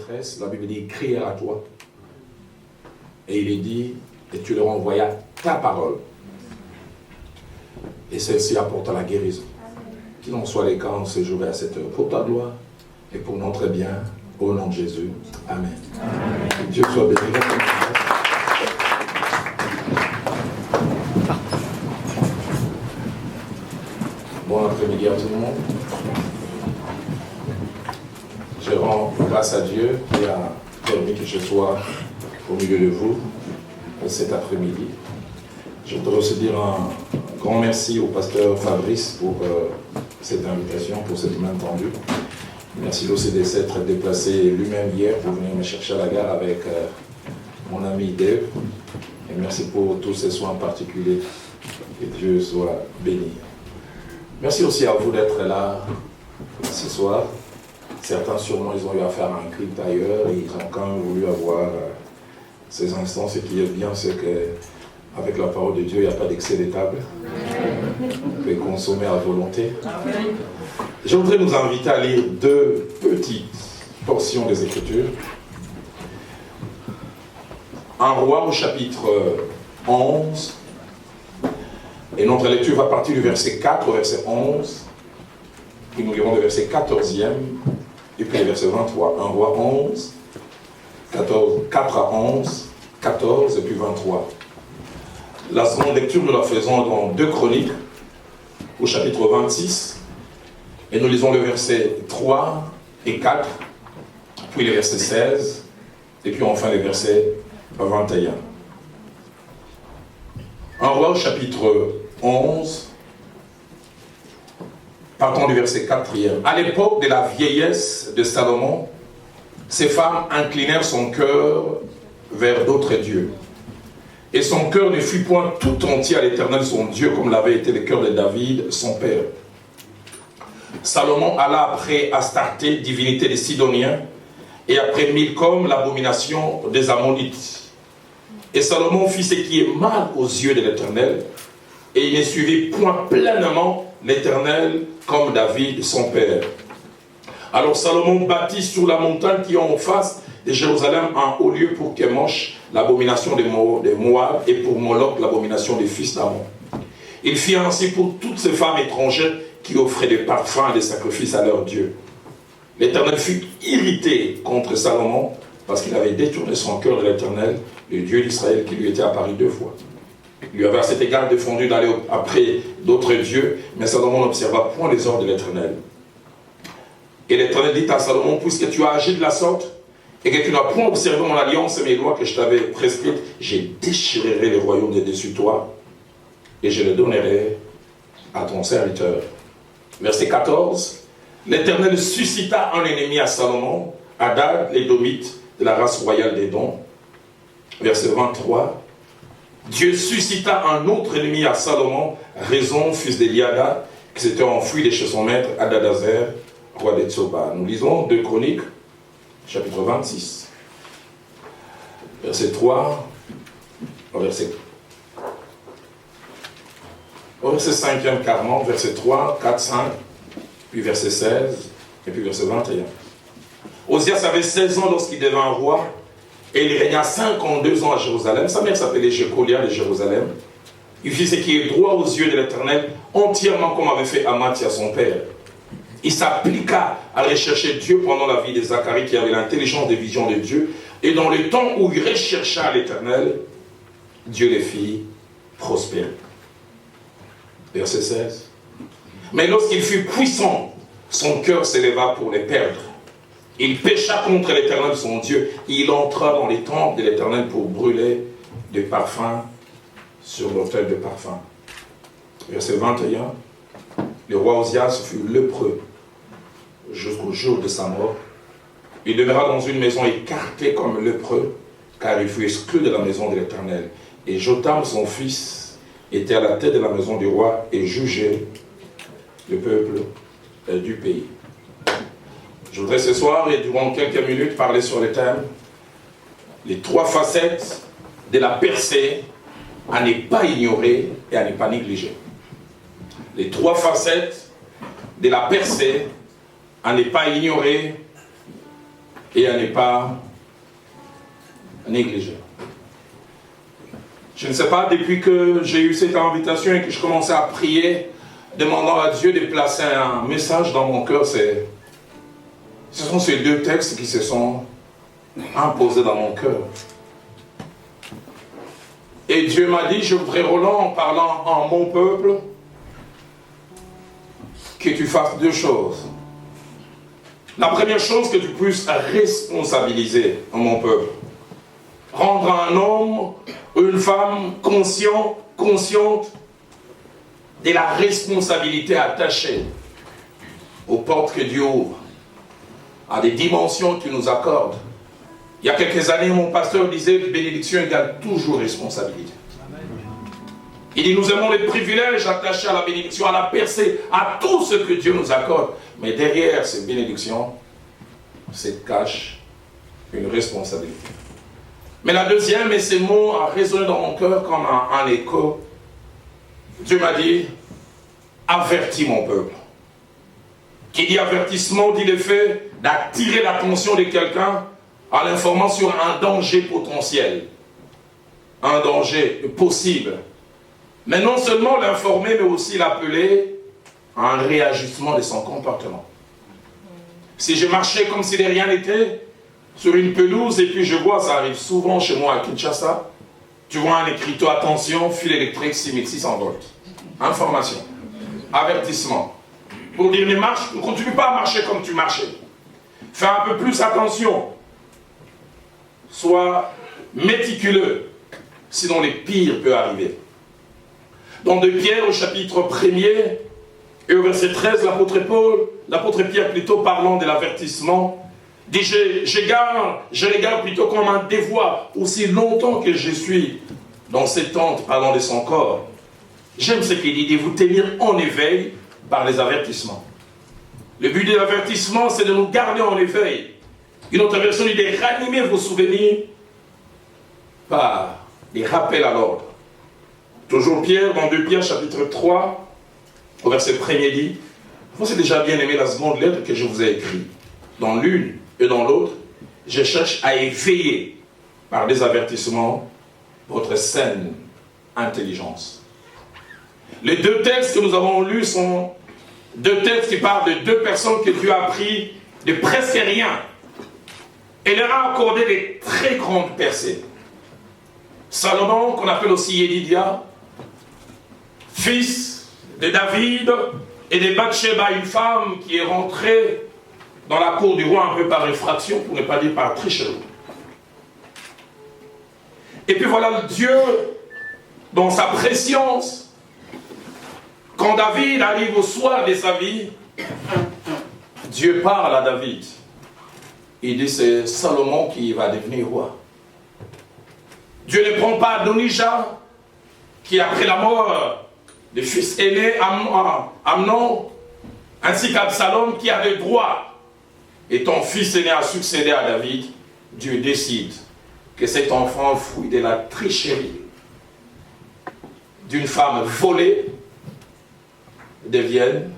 maîtresse, la Bible dit, ils crièrent à toi. Et il est dit, et tu leur envoyas ta parole. Et celle-ci apporta la guérison. Qu'il en soit les cas en ce jour et à cette heure. Pour ta gloire et pour notre bien, au nom de Jésus. Amen. Amen. Que Dieu soit béni. Bon après-midi à tout le monde. Je rends grâce à Dieu qui a permis que je sois au milieu de vous cet après-midi. Je voudrais aussi dire un grand merci au pasteur Fabrice pour cette invitation, pour cette main tendue. Merci l'OCDC d'être déplacé lui-même hier pour venir me chercher à la gare avec mon ami Dave. Et merci pour tous ces soins particuliers. Que Dieu soit béni. Merci aussi à vous d'être là ce soir. Certains sûrement ils ont eu affaire à un culte ailleurs et ils ont quand même voulu avoir ces instants. Ce qui est bien, c'est qu'avec la parole de Dieu, il n'y a pas d'excès de table. On peut consommer à volonté. Je voudrais nous inviter à lire deux petites portions des Écritures. Un roi au chapitre 11. Et notre lecture va partir du verset 4 au verset 11. Puis nous lirons le verset 14e. Et puis le verset 23. Un roi 11. 4 à 11. 14 et puis 23. La seconde lecture, nous la faisons dans 2 Chroniques, au chapitre 26, et nous lisons le verset 3 et 4, puis le verset 16, et puis enfin le verset 21. Un roi au chapitre 11, partons du verset 4e. À l'époque de la vieillesse de Salomon, ses femmes inclinèrent son cœur vers d'autres dieux. Et son cœur ne fut point tout entier à l'Éternel son Dieu, comme l'avait été le cœur de David, son père. Salomon alla après Astarté, divinité des Sidoniens, et après Milcom, l'abomination des Ammonites. Et Salomon fit ce qui est mal aux yeux de l'Éternel, et il ne suivit point pleinement l'Éternel comme David, son père. Alors Salomon bâtit sur la montagne qui est en face de Jérusalem un haut lieu pour Kemosh, l'abomination des Moab, et pour Moloch, l'abomination des fils d'Ammon. Il fit ainsi pour toutes ces femmes étrangères qui offraient des parfums et des sacrifices à leur Dieu. L'Éternel fut irrité contre Salomon parce qu'il avait détourné son cœur de l'Éternel, le Dieu d'Israël qui lui était apparu 2 fois. Il lui avait à cet égard défendu d'aller après d'autres dieux, mais Salomon n'observa point les ordres de l'Éternel. Et l'Éternel dit à Salomon, puisque tu as agi de la sorte, et que tu n'as point observé mon alliance et mes lois que je t'avais prescrites, je déchirerai les royaumes de dessus toi, et je les donnerai à ton serviteur. Verset 14. L'Éternel suscita un ennemi à Salomon, Hadad, l'édomite, de la race royale d'Édom. Verset 23. Dieu suscita un autre ennemi à Salomon, Raison, fils d'Eliada, qui s'était enfui de chez son maître, Hadadazer, roi d'Etsoba. Nous lisons 2 Chroniques, chapitre 26, verset 3, au verset 5e carrément, verset 3, 4, 5, puis verset 16, et puis verset 21. Osias avait 16 ans lorsqu'il devint roi, et il régna 52 ans à Jérusalem. Sa mère s'appelait Jécolia de Jérusalem. Il fit ce qui est droit aux yeux de l'Éternel, entièrement comme avait fait Amathia son père. Il s'appliqua à rechercher Dieu pendant la vie de Zacharie qui avait l'intelligence des visions de Dieu. Et dans le temps où il rechercha l'Éternel, Dieu les fit prospérer. Verset 16. Mais lorsqu'il fut puissant, son cœur s'éleva pour les perdre. Il pécha contre l'Éternel son Dieu. Il entra dans les temples de l'Éternel pour brûler des parfums sur l'autel de parfums. Verset 21. Le roi Osias fut lépreux jusqu'au jour de sa mort. Il demeura dans une maison écartée comme lépreux, car il fut exclu de la maison de l'Éternel. Et Jotam, son fils, était à la tête de la maison du roi et jugeait le peuple du pays. Je voudrais ce soir et durant quelques minutes parler sur le thème les 3 facettes de la percée à ne pas ignorer et à ne pas négliger. Les 3 facettes de la percée à ne pas ignorer et à ne pas négliger. Je ne sais pas, depuis que j'ai eu cette invitation et que je commençais à prier, demandant à Dieu de placer un message dans mon cœur, ce sont ces deux textes qui se sont imposés dans mon cœur. Et Dieu m'a dit, je voudrais, Roland, en parlant en mon peuple, que tu fasses deux choses. La première chose, que tu puisses responsabiliser mon peuple. Rendre un homme ou une femme consciente de la responsabilité attachée aux portes que Dieu ouvre, à des dimensions qu'il nous accorde. Il y a quelques années, mon pasteur disait que bénédiction égale toujours responsabilité. Il dit, nous aimons les privilèges attachés à la bénédiction, à la percée, à tout ce que Dieu nous accorde. Mais derrière ces bénédictions, se cache une responsabilité. Mais la deuxième, et ces mots a résonné dans mon cœur comme un écho. Dieu m'a dit, avertis mon peuple. Qui dit avertissement, dit le fait d'attirer l'attention de quelqu'un en l'informant sur un danger potentiel, un danger possible. Mais non seulement l'informer, mais aussi l'appeler à un réajustement de son comportement. Si je marchais comme si de rien n'était, sur une pelouse, et puis je vois, ça arrive souvent chez moi à Kinshasa, tu vois un écriteau, attention, fil électrique 6600 volts. Information, avertissement. Pour dire, ne continue pas à marcher comme tu marchais. Fais un peu plus attention. Sois méticuleux, sinon le pire peut arriver. Dans 2 Pierre, au chapitre 1er, et au verset 13, l'apôtre Pierre, plutôt parlant de l'avertissement, dit, je regarde plutôt comme un devoir, aussi longtemps que je suis dans cette tente, parlant de son corps. J'aime ce qu'il dit, de vous tenir en éveil par les avertissements. Le but de l'avertissement, c'est de nous garder en éveil. Une autre version dit de ranimer vos souvenirs par des rappels à l'ordre. Toujours Pierre, dans 2 Pierre, chapitre 3, au verset 1er dit, vous avez déjà bien aimé la seconde lettre que je vous ai écrite. Dans l'une et dans l'autre, je cherche à éveiller par des avertissements votre saine intelligence. Les 2 textes que nous avons lus sont 2 textes qui parlent de 2 personnes que Dieu a pris de presque rien et leur a accordé des très grandes percées. Salomon, qu'on appelle aussi Yedidia, fils de David et de Bathsheba, une femme qui est rentrée dans la cour du roi un peu par effraction, pour ne pas dire par tricherie. Et puis voilà Dieu, dans sa préscience, quand David arrive au soir de sa vie, Dieu parle à David. Il dit, c'est Salomon qui va devenir roi. Dieu ne prend pas Adonijah, qui après la mort du fils aîné Amnon, ainsi qu'Absalom qui avait droit. Et ton fils aîné a succédé à David. Dieu décide que cet enfant, fruit de la tricherie d'une femme volée, devienne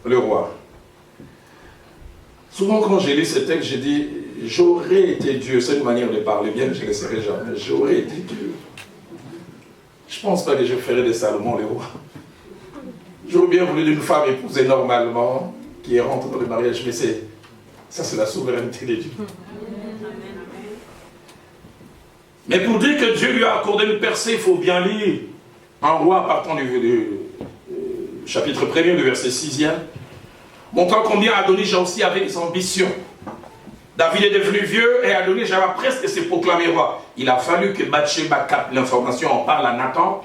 le roi. Souvent quand j'ai lu ce texte, j'ai dit, j'aurais été Dieu. C'est une manière de parler bien, je ne le serai jamais. J'aurais été Dieu. Je ne pense pas que je ferais de Salomon le roi. J'aurais bien voulu d'une femme épousée normalement, qui rentre dans le mariage, mais ça c'est la souveraineté de Dieu. Mais pour dire que Dieu lui a accordé une percée, il faut bien lire un roi partant du chapitre 1er, du verset 6e, montrant combien Adonijah aussi avait des ambitions. David est devenu vieux et Adonijah va presque se proclamer roi. Il a fallu que Bathsheba capte l'information, en parle à Nathan,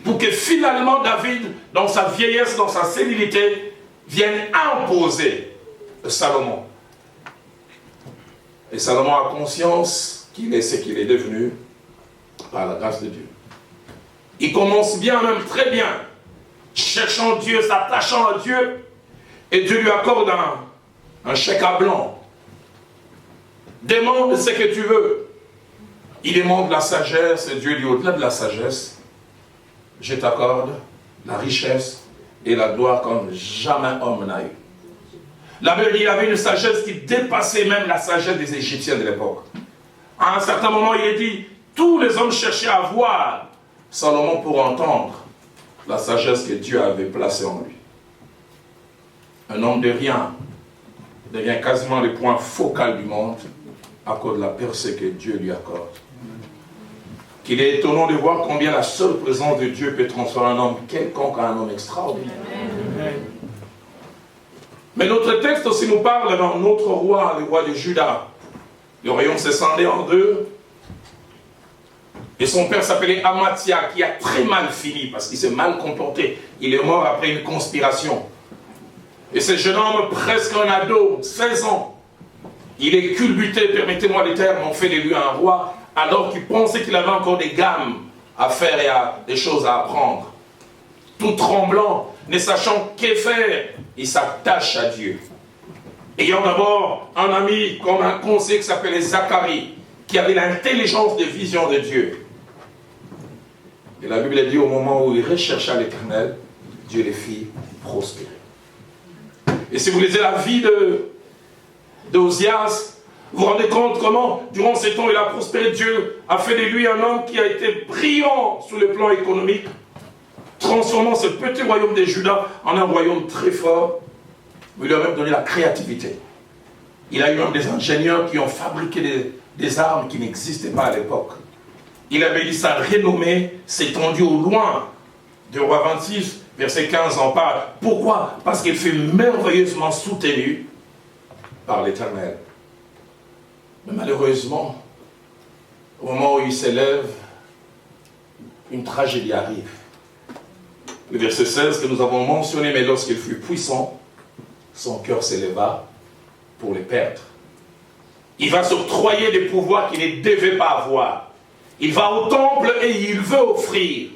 pour que finalement David, dans sa vieillesse, dans sa sénilité, vienne imposer Salomon. Et Salomon a conscience qu'il est ce qu'il est devenu par la grâce de Dieu. Il commence bien, même très bien, cherchant Dieu, s'attachant à Dieu, et Dieu lui accorde un chèque à blanc. Demande ce que tu veux. Il demande la sagesse, et Dieu dit au-delà de la sagesse, je t'accorde la richesse et la gloire comme jamais homme n'a eu. La Bible dit qu'il avait une sagesse qui dépassait même la sagesse des Égyptiens de l'époque. À un certain moment, il est dit, tous les hommes cherchaient à voir Salomon pour entendre la sagesse que Dieu avait placée en lui. Un homme de rien devient quasiment le point focal du monde à cause de la percée que Dieu lui accorde. Qu'il est étonnant de voir combien la seule présence de Dieu peut transformer un homme quelconque en un homme extraordinaire. Mais notre texte aussi nous parle d'un autre roi, le roi de Juda. Le royaume s'est scindé en deux. Et son père s'appelait Amathia, qui a très mal fini parce qu'il s'est mal comporté. Il est mort après une conspiration. Et ce jeune homme, presque un ado, 16 ans, il est culbuté, permettez-moi les termes, on fait de lui un roi, alors qu'il pensait qu'il avait encore des gammes à faire et des choses à apprendre. Tout tremblant, ne sachant que faire, il s'attache à Dieu. Ayant d'abord un ami comme un conseiller qui s'appelait Zacharie, qui avait l'intelligence de vision de Dieu. Et la Bible dit au moment où il rechercha l'Éternel, Dieu les fit prospérer. Et si vous lisez la vie d'Ozias, vous vous rendez compte comment, durant ces temps, il a prospéré. Dieu a fait de lui un homme qui a été brillant sur le plan économique, transformant ce petit royaume de Juda en un royaume très fort. Il lui a même donné la créativité. Il a eu même des ingénieurs qui ont fabriqué des armes qui n'existaient pas à l'époque. Il avait dit sa renommée s'étendue au loin. De Roi 26, verset 15 en parle. Pourquoi? Parce qu'il fut merveilleusement soutenu par l'Éternel. Mais malheureusement, au moment où il s'élève, une tragédie arrive. Le verset 16 que nous avons mentionné, mais lorsqu'il fut puissant, son cœur s'éleva pour les perdre. Il va s'octroyer des pouvoirs qu'il ne devait pas avoir. Il va au temple et il veut offrir.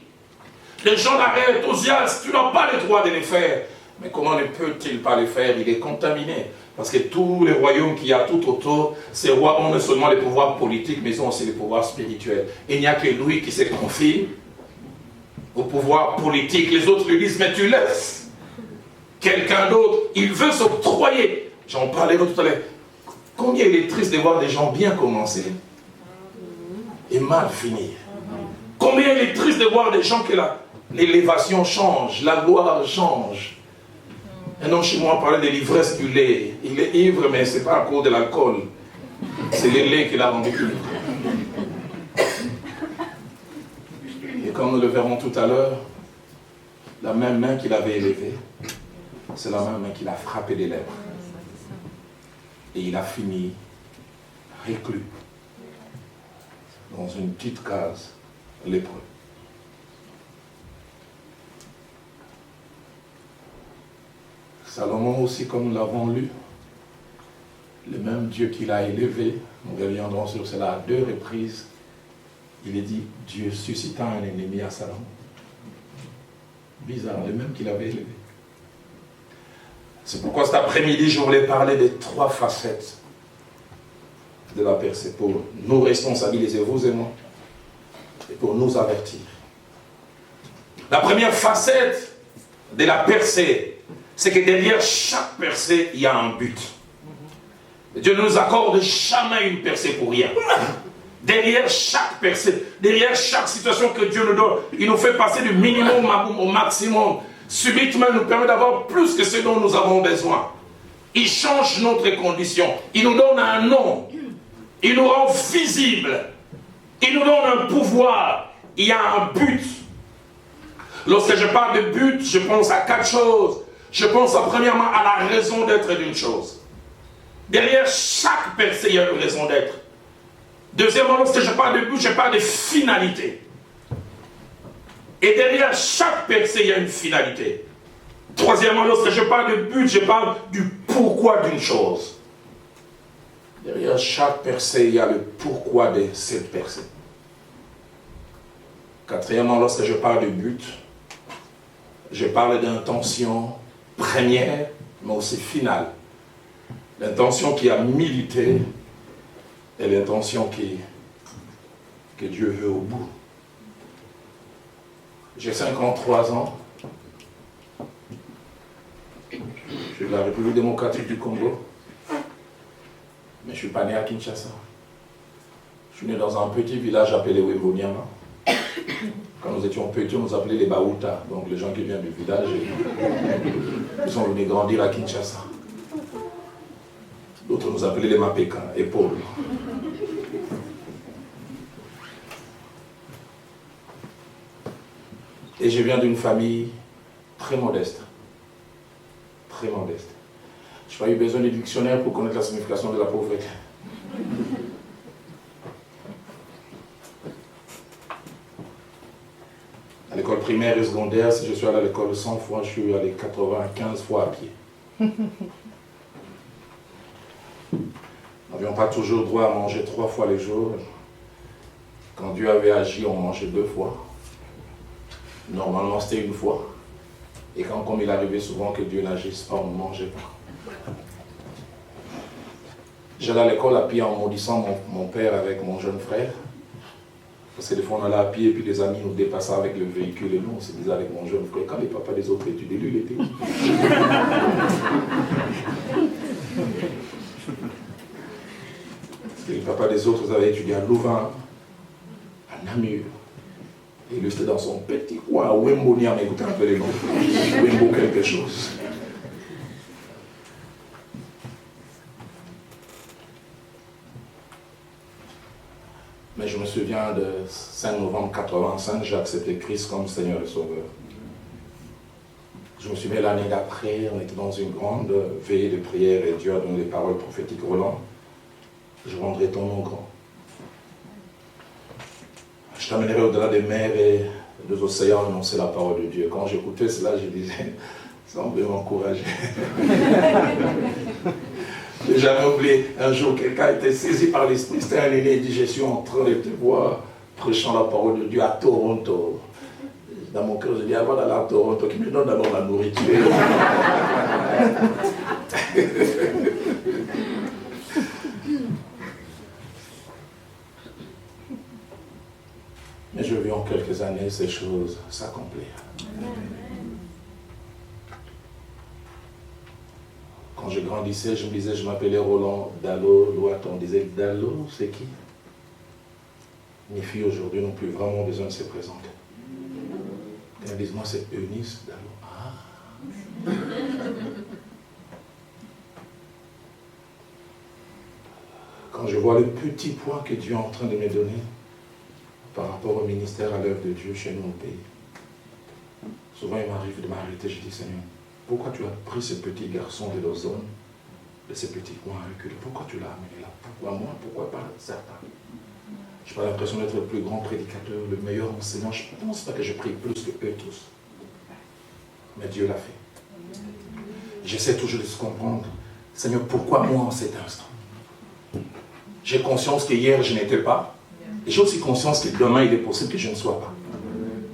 Les gens l'arrêtent. Ozias, tu n'as pas le droit de les faire. Mais comment ne peut-il pas les faire? Il est contaminé. Parce que tous les royaumes qu'il y a tout autour, ces rois ont non seulement les pouvoirs politiques, mais ils ont aussi les pouvoirs spirituels. Et il n'y a que lui qui se confie au pouvoir politique. Les autres lui disent, mais tu laisses quelqu'un d'autre. Il veut s'octroyer. J'en parlais tout à l'heure. Combien il est triste de voir des gens bien commencer et mal finir. Combien il est triste de voir des gens que l'élévation change, la gloire change. Un homme chez moi parlait de l'ivresse du lait. Il est ivre, mais ce n'est pas à cause de l'alcool. C'est le lait qui l'a rendu ivre. Et comme nous le verrons tout à l'heure, la même main qu'il avait élevée, c'est la même main qu'il a frappé des lèvres. Et il a fini reclus dans une petite case lépreux. Salomon aussi, comme nous l'avons lu, le même Dieu qui l'a élevé, nous reviendrons sur cela à 2 reprises, il est dit, Dieu suscita un ennemi à Salomon. Bizarre, le même qu'il avait élevé. C'est pourquoi cet après-midi, je voulais parler des 3 facettes de la percée, pour nous responsabiliser, vous et moi, et pour nous avertir. La première facette de la percée, c'est que derrière chaque percée, il y a un but. Dieu ne nous accorde jamais une percée pour rien. Derrière chaque percée, derrière chaque situation que Dieu nous donne, il nous fait passer du minimum au maximum. Subitement, il nous permet d'avoir plus que ce dont nous avons besoin. Il change notre condition. Il nous donne un nom. Il nous rend visibles. Il nous donne un pouvoir. Il y a un but. Lorsque je parle de but, je pense à 4 choses. Je pense premièrement à la raison d'être d'une chose. Derrière chaque percée, il y a une raison d'être. Deuxièmement, lorsque je parle de but, je parle de finalité. Et derrière chaque percée, il y a une finalité. Troisièmement, lorsque je parle de but, je parle du pourquoi d'une chose. Derrière chaque percée, il y a le pourquoi de cette percée. Quatrièmement, lorsque je parle de but, je parle d'intention première, mais aussi finale. L'intention qui a milité et l'intention que Dieu veut au bout. J'ai 53 ans. Je la République démocratique du Congo. Mais je ne suis pas né à Kinshasa. Je suis né dans un petit village appelé Wembonyama. Quand nous étions petits, on nous appelait les Baouta, donc les gens qui viennent du village, ils sont venus grandir à Kinshasa. D'autres nous appelaient les Mapeka, et Paul. Et je viens d'une famille très modeste. Très modeste. Je n'ai pas eu besoin de dictionnaire pour connaître la signification de la pauvreté. À l'école primaire et secondaire, si je suis allé à l'école 100 fois, je suis allé 95 fois à pied. Nous n'avions pas toujours droit à manger 3 fois les jours. Quand Dieu avait agi, on mangeait 2 fois. Normalement, c'était 1 fois. Et quand, comme il arrivait souvent que Dieu n'agisse pas, on ne mangeait pas. J'allais à l'école à pied en maudissant mon père avec mon jeune frère. Parce que des fois on allait à pied et puis les amis nous dépassaient avec le véhicule et nous on se disait avec mon jeune frère, quand les papas des autres étudiaient, lui il était. Parce que les papas des autres avaient étudié à Louvain, à Namur. Et lui c'était dans son petit coin à Wembonyama, écoutez un peu les noms. Wembo quelque chose. Mais je me souviens de 5 novembre 1985, j'ai accepté Christ comme Seigneur et Sauveur. Je me souviens l'année d'après, on était dans une grande veillée de prière et Dieu a donné les paroles prophétiques. Roland, je rendrai ton nom grand. Je t'amènerai au-delà des mers et des océans annoncer la parole de Dieu. Quand j'écoutais cela, je disais, ça me m'encourager. Je n'ai jamais oublié, un jour, quelqu'un a été saisi par l'esprit. C'était un aîné, il dit, je suis en train de te voir prêchant la parole de Dieu à Toronto. Dans mon cœur, je dis, avant d'aller à Toronto, qui me donne d'abord la nourriture. Mais je vis en quelques années ces choses s'accomplir. Quand je grandissais, je me disais, je m'appelais Roland Dallot, Loite. On disait, Dallot, c'est qui? Mes filles aujourd'hui n'ont plus vraiment besoin de se présenter. Elles disent, moi c'est Eunice Dallot. Ah. Quand je vois le petit poids que Dieu est en train de me donner par rapport au ministère à l'œuvre de Dieu chez nous au pays, souvent il m'arrive de m'arrêter, je dis, Seigneur, pourquoi tu as pris ce petit garçon de nos zones, de ce petit coin reculé? Pourquoi tu l'as amené là? Pourquoi moi? Pourquoi pas certains? Je n'ai pas l'impression d'être le plus grand prédicateur, le meilleur enseignant. Je ne pense pas que je prie plus que eux tous. Mais Dieu l'a fait. J'essaie toujours de se comprendre. Seigneur, pourquoi moi en cet instant? J'ai conscience que hier je n'étais pas. Et j'ai aussi conscience que demain il est possible que je ne sois pas.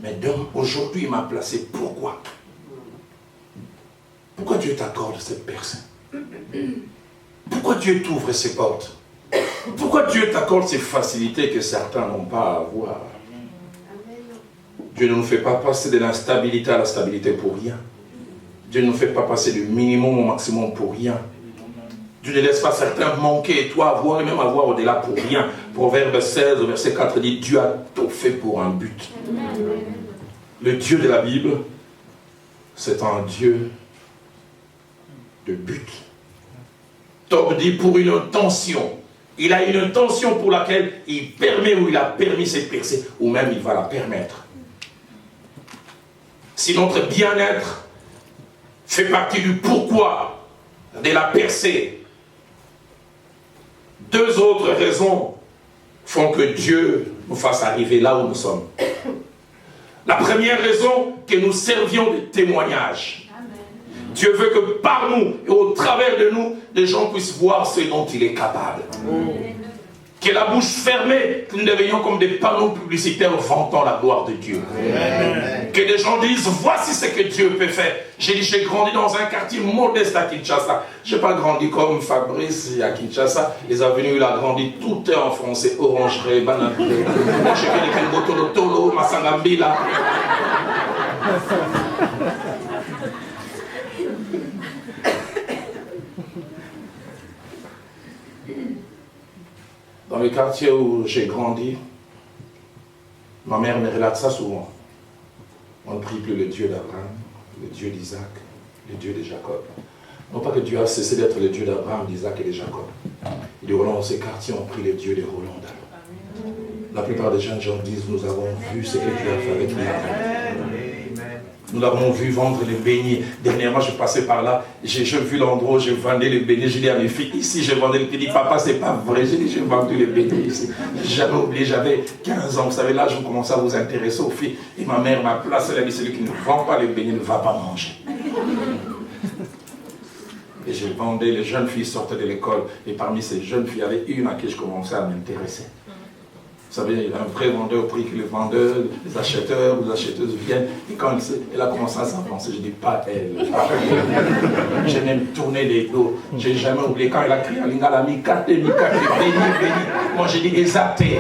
Mais aujourd'hui il m'a placé. Pourquoi? Pourquoi Dieu t'accorde cette personne? Pourquoi Dieu t'ouvre ces portes? Pourquoi Dieu t'accorde ces facilités que certains n'ont pas à avoir? Dieu ne nous fait pas passer de l'instabilité à la stabilité pour rien. Dieu ne nous fait pas passer du minimum au maximum pour rien. Dieu ne laisse pas certains manquer et toi avoir et même avoir au-delà pour rien. Proverbe 16, verset 4 dit, Dieu a tout fait pour un but. Le Dieu de la Bible, c'est un Dieu de but. Job dit pour une intention. Il a une intention pour laquelle il permet ou il a permis cette percée, ou même il va la permettre. Si notre bien-être fait partie du pourquoi de la percée, 2 autres raisons font que Dieu nous fasse arriver là où nous sommes. La première raison, que nous servions de témoignage. Dieu veut que par nous et au travers de nous, les gens puissent voir ce dont il est capable. Que la bouche fermée, que nous devenions comme des panneaux publicitaires vantant la gloire de Dieu. Amen. Que des gens disent, voici ce que Dieu peut faire. J'ai dit, j'ai grandi dans un quartier modeste à Kinshasa. Je n'ai pas grandi comme Fabrice à Kinshasa. Les avenues, il a grandi, tout est en français. Orangerie, banane. Moi, je fais des Kengoto, Tolo, Masangambila. Dans le quartier où j'ai grandi, ma mère me relate ça souvent. On ne prie plus le Dieu d'Abraham, le Dieu d'Isaac, le Dieu de Jacob. Non pas que Dieu a cessé d'être le Dieu d'Abraham, d'Isaac et de Jacob. Il dit, dans ces quartiers, on prie le Dieu de Roland. La plupart des jeunes gens disent, nous avons vu ce que Dieu a fait avec nous. Nous l'avons vu vendre les beignets. Dernièrement, je passais par là, j'ai vu l'endroit où je vendais les beignets. Je dis à mes filles, ici, je vendais les beignets. Il dit, papa, c'est pas vrai. J'ai dit, j'ai vendu les beignets ici. J'avais oublié, j'avais 15 ans. Vous savez, là, je commençais à vous intéresser aux filles. Et ma mère m'a placé, elle a dit, celui qui ne vend pas les beignets ne va pas manger. Et je vendais, les jeunes filles sortaient de l'école. Et parmi ces jeunes filles, il y avait une à qui je commençais à m'intéresser. Vous savez, un vrai vendeur prie que les vendeurs, les acheteurs ou les acheteuses viennent. Et quand elle a commencé à s'avancer, je dis pas elle. J'ai même tourné les dos. J'ai jamais oublié quand elle a crié à Lingala, Mikate, béni, béni. Moi j'ai dit exalté.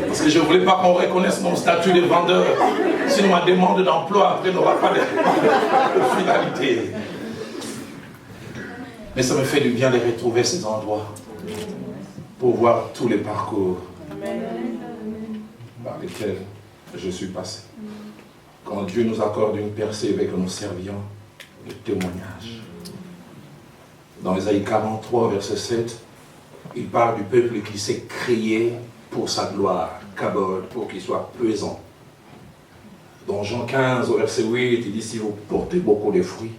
Parce que je ne voulais pas qu'on reconnaisse mon statut de vendeur. Sinon ma demande d'emploi après n'aura pas de finalité. Mais ça me fait du bien de retrouver ces endroits pour voir tous les parcours par lesquels je suis passé. Quand Dieu nous accorde une percée et que nous servions de témoignage. Dans Ésaïe 43, verset 7, il parle du peuple qui s'est créé pour sa gloire, Kabod, pour qu'il soit pesant. Dans Jean 15, au verset 8, il dit, si vous portez beaucoup de fruits,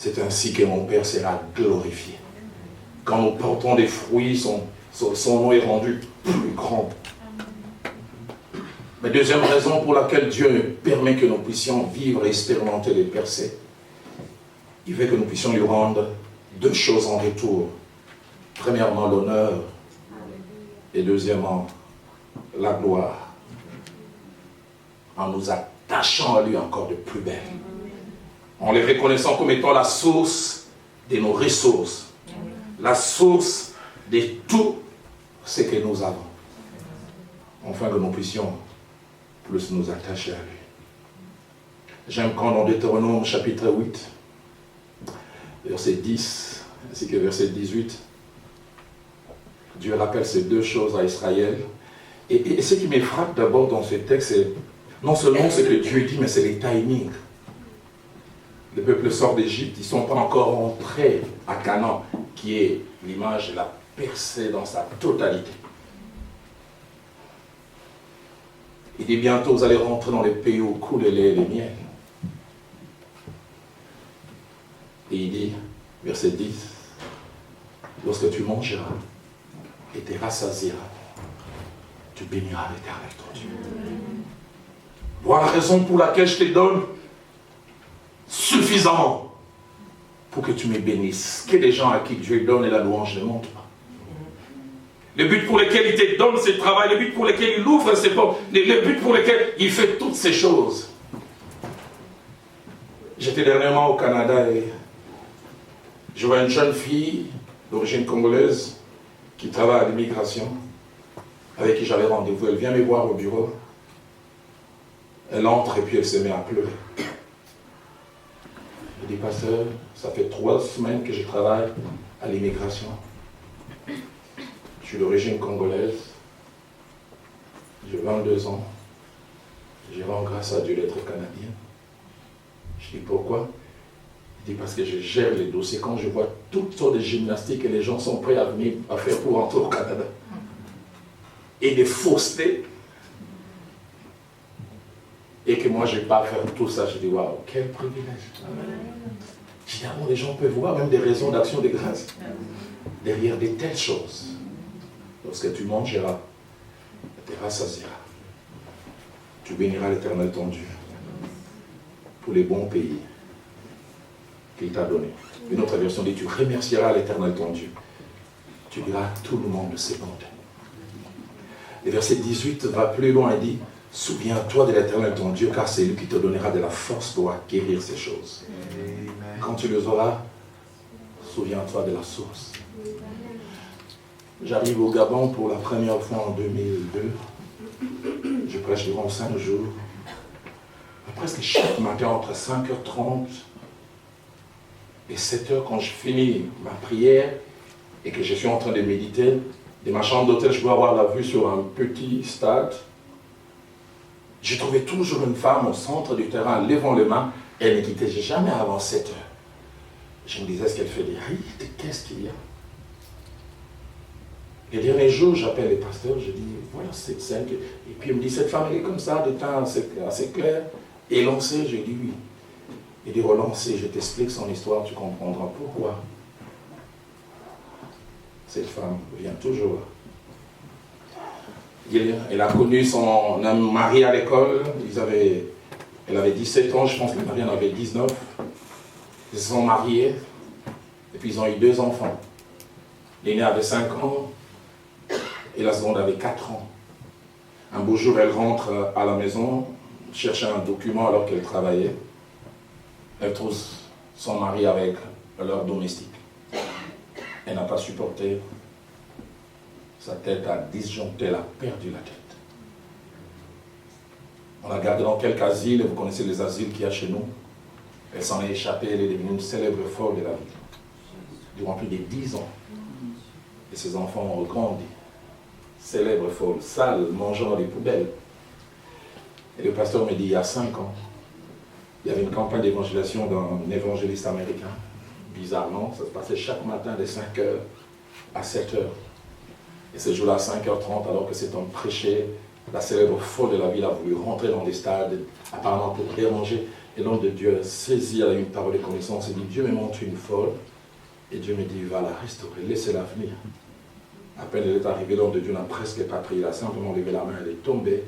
c'est ainsi que mon Père sera glorifié. Quand nous portons des fruits, son nom est rendu plus grand. Mais deuxième raison pour laquelle Dieu permet que nous puissions vivre et expérimenter les percées, il veut que nous puissions lui rendre deux choses en retour. Premièrement, l'honneur, et deuxièmement, la gloire, en nous attachant à lui encore de plus belle. En les reconnaissant comme étant la source de nos ressources, la source de tout ce que nous avons, afin que nous puissions plus nous attacher à lui. J'aime quand dans Deutéronome chapitre 8, verset 10, ainsi que verset 18, Dieu rappelle ces deux choses à Israël. Et ce qui me frappe d'abord dans ce texte, c'est non seulement ce que Dieu dit, mais c'est les timings. Le peuple sort d'Égypte, ils ne sont pas encore entrés à Canaan, qui est l'image de la percée dans sa totalité. Il dit bientôt vous allez rentrer dans les pays où coule le lait et le miel. Et il dit, verset 10, lorsque tu mangeras et te rassasieras, tu béniras l'Éternel ton Dieu. Voilà la raison pour laquelle je te donne suffisamment pour que tu me bénisses. Que les gens à qui Dieu donne et la louange ne montent pas. Le but pour lequel il te donne ce travail, le but pour lequel il ouvre ses portes, le but pour lequel il fait toutes ces choses. J'étais dernièrement au Canada et je vois une jeune fille d'origine congolaise qui travaille à l'immigration, avec qui j'avais rendez-vous. Elle vient me voir au bureau. Elle entre et puis elle se met à pleurer. Je dis, pasteur, ça fait 3 semaines que je travaille à l'immigration. Je suis d'origine congolaise. J'ai 22 ans. Je rends grâce à Dieu d'être canadien. Je dis, pourquoi? Il dit, parce que je gère les dossiers. Quand je vois toutes sortes de gymnastiques et les gens sont prêts à venir à faire pour rentrer au Canada. Et des faussetés. Et que moi, je n'ai pas à faire tout ça. Je dis, waouh, quel privilège. Je dis, ah bon, les gens peuvent voir même des raisons d'action de grâce derrière de telles choses. Lorsque tu mangeras, tu te rassasieras. Tu béniras l'Éternel ton Dieu pour les bons pays qu'il t'a donnés. Une autre version dit, tu remercieras l'Éternel ton Dieu. Tu diras à tout le monde de ses bontés. Le verset 18 va plus loin et dit, souviens-toi de l'Éternel ton Dieu, car c'est lui qui te donnera de la force pour acquérir ces choses. Amen. Quand tu les auras, souviens-toi de la source. J'arrive au Gabon pour la première fois en 2002. Je prêche durant 5 jours. Presque chaque matin, entre 5h30 Et 7 heures, quand je finis ma prière et que je suis en train de méditer, de ma chambre d'hôtel, je peux avoir la vue sur un petit stade. J'ai trouvé toujours une femme au centre du terrain, levant les mains. Elle ne quittait jamais avant 7 heures. Je me disais, est-ce qu'elle fait des rites? Qu'est-ce qu'il y a? Les derniers jours, j'appelle les pasteurs, je dis, voilà cette scène. Et puis il me dit, cette femme, elle est comme ça, de teint assez clair. Élancée, je dis oui. Il dit, relancée, je t'explique son histoire, tu comprendras pourquoi. Cette femme vient toujours. Elle a connu son mari à l'école, elle avait 17 ans, je pense que le mari en avait 19. Ils se sont mariés, et puis ils ont eu 2 enfants. L'aîné avait 5 ans, et la seconde avait 4 ans. Un beau jour, elle rentre à la maison, chercher un document alors qu'elle travaillait. Elle trouve son mari avec leur domestique. Elle n'a pas supporté. Sa tête a disjoncté, elle a perdu la tête. On l'a gardée dans quelques asiles, vous connaissez les asiles qu'il y a chez nous. Elle s'en est échappée, elle est devenue une célèbre folle de la ville. Durant plus de 10 ans. Et ses enfants ont grandi. Célèbre folle, sale, mangeant des poubelles. Et le pasteur me dit, il y a 5 ans, il y avait une campagne d'évangélisation d'un évangéliste américain. Bizarrement, ça se passait chaque matin de 5h à 7h. Et ce jour-là, à 5h30, alors que cet homme prêchait, la célèbre folle de la ville a voulu rentrer dans les stades, apparemment pour déranger. Et l'homme de Dieu saisit, elle a une parole de connaissance et dit, Dieu me montre une folle. Et Dieu me dit, va la restaurer, laissez-la venir. À peine elle est arrivée, l'homme de Dieu n'a presque pas prié, il a simplement levé la main, elle est tombée.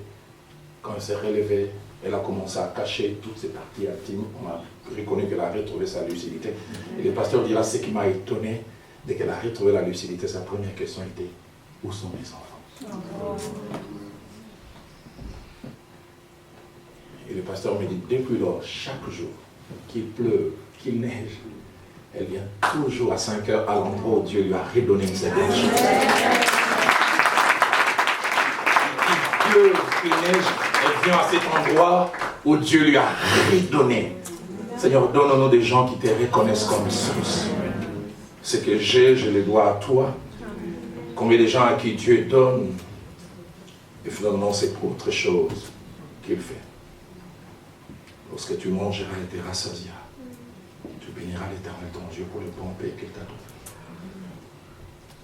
Quand elle s'est relevée, elle a commencé à cacher toutes ses parties intimes. On a reconnu qu'elle a retrouvé sa lucidité. Et le pasteur dira, ce qui m'a étonné, dès qu'elle a retrouvé la lucidité, sa première question était, où sont mes enfants? Et le pasteur me dit, depuis lors, chaque jour, qu'il pleuve, qu'il neige, elle vient toujours à 5 heures à l'endroit où Dieu lui a redonné une certaine chose. Qu'il pleuve, qu'il neige, elle vient à cet endroit où Dieu lui a redonné. Seigneur, donne-nous des gens qui te reconnaissent comme source. Ce que j'ai, je le dois à toi. Combien de gens à qui Dieu donne, et finalement c'est pour autre chose qu'il fait. Lorsque tu mangeras et te rassasieras, tu béniras l'Éternel ton Dieu pour le bon paix qu'il t'a donné.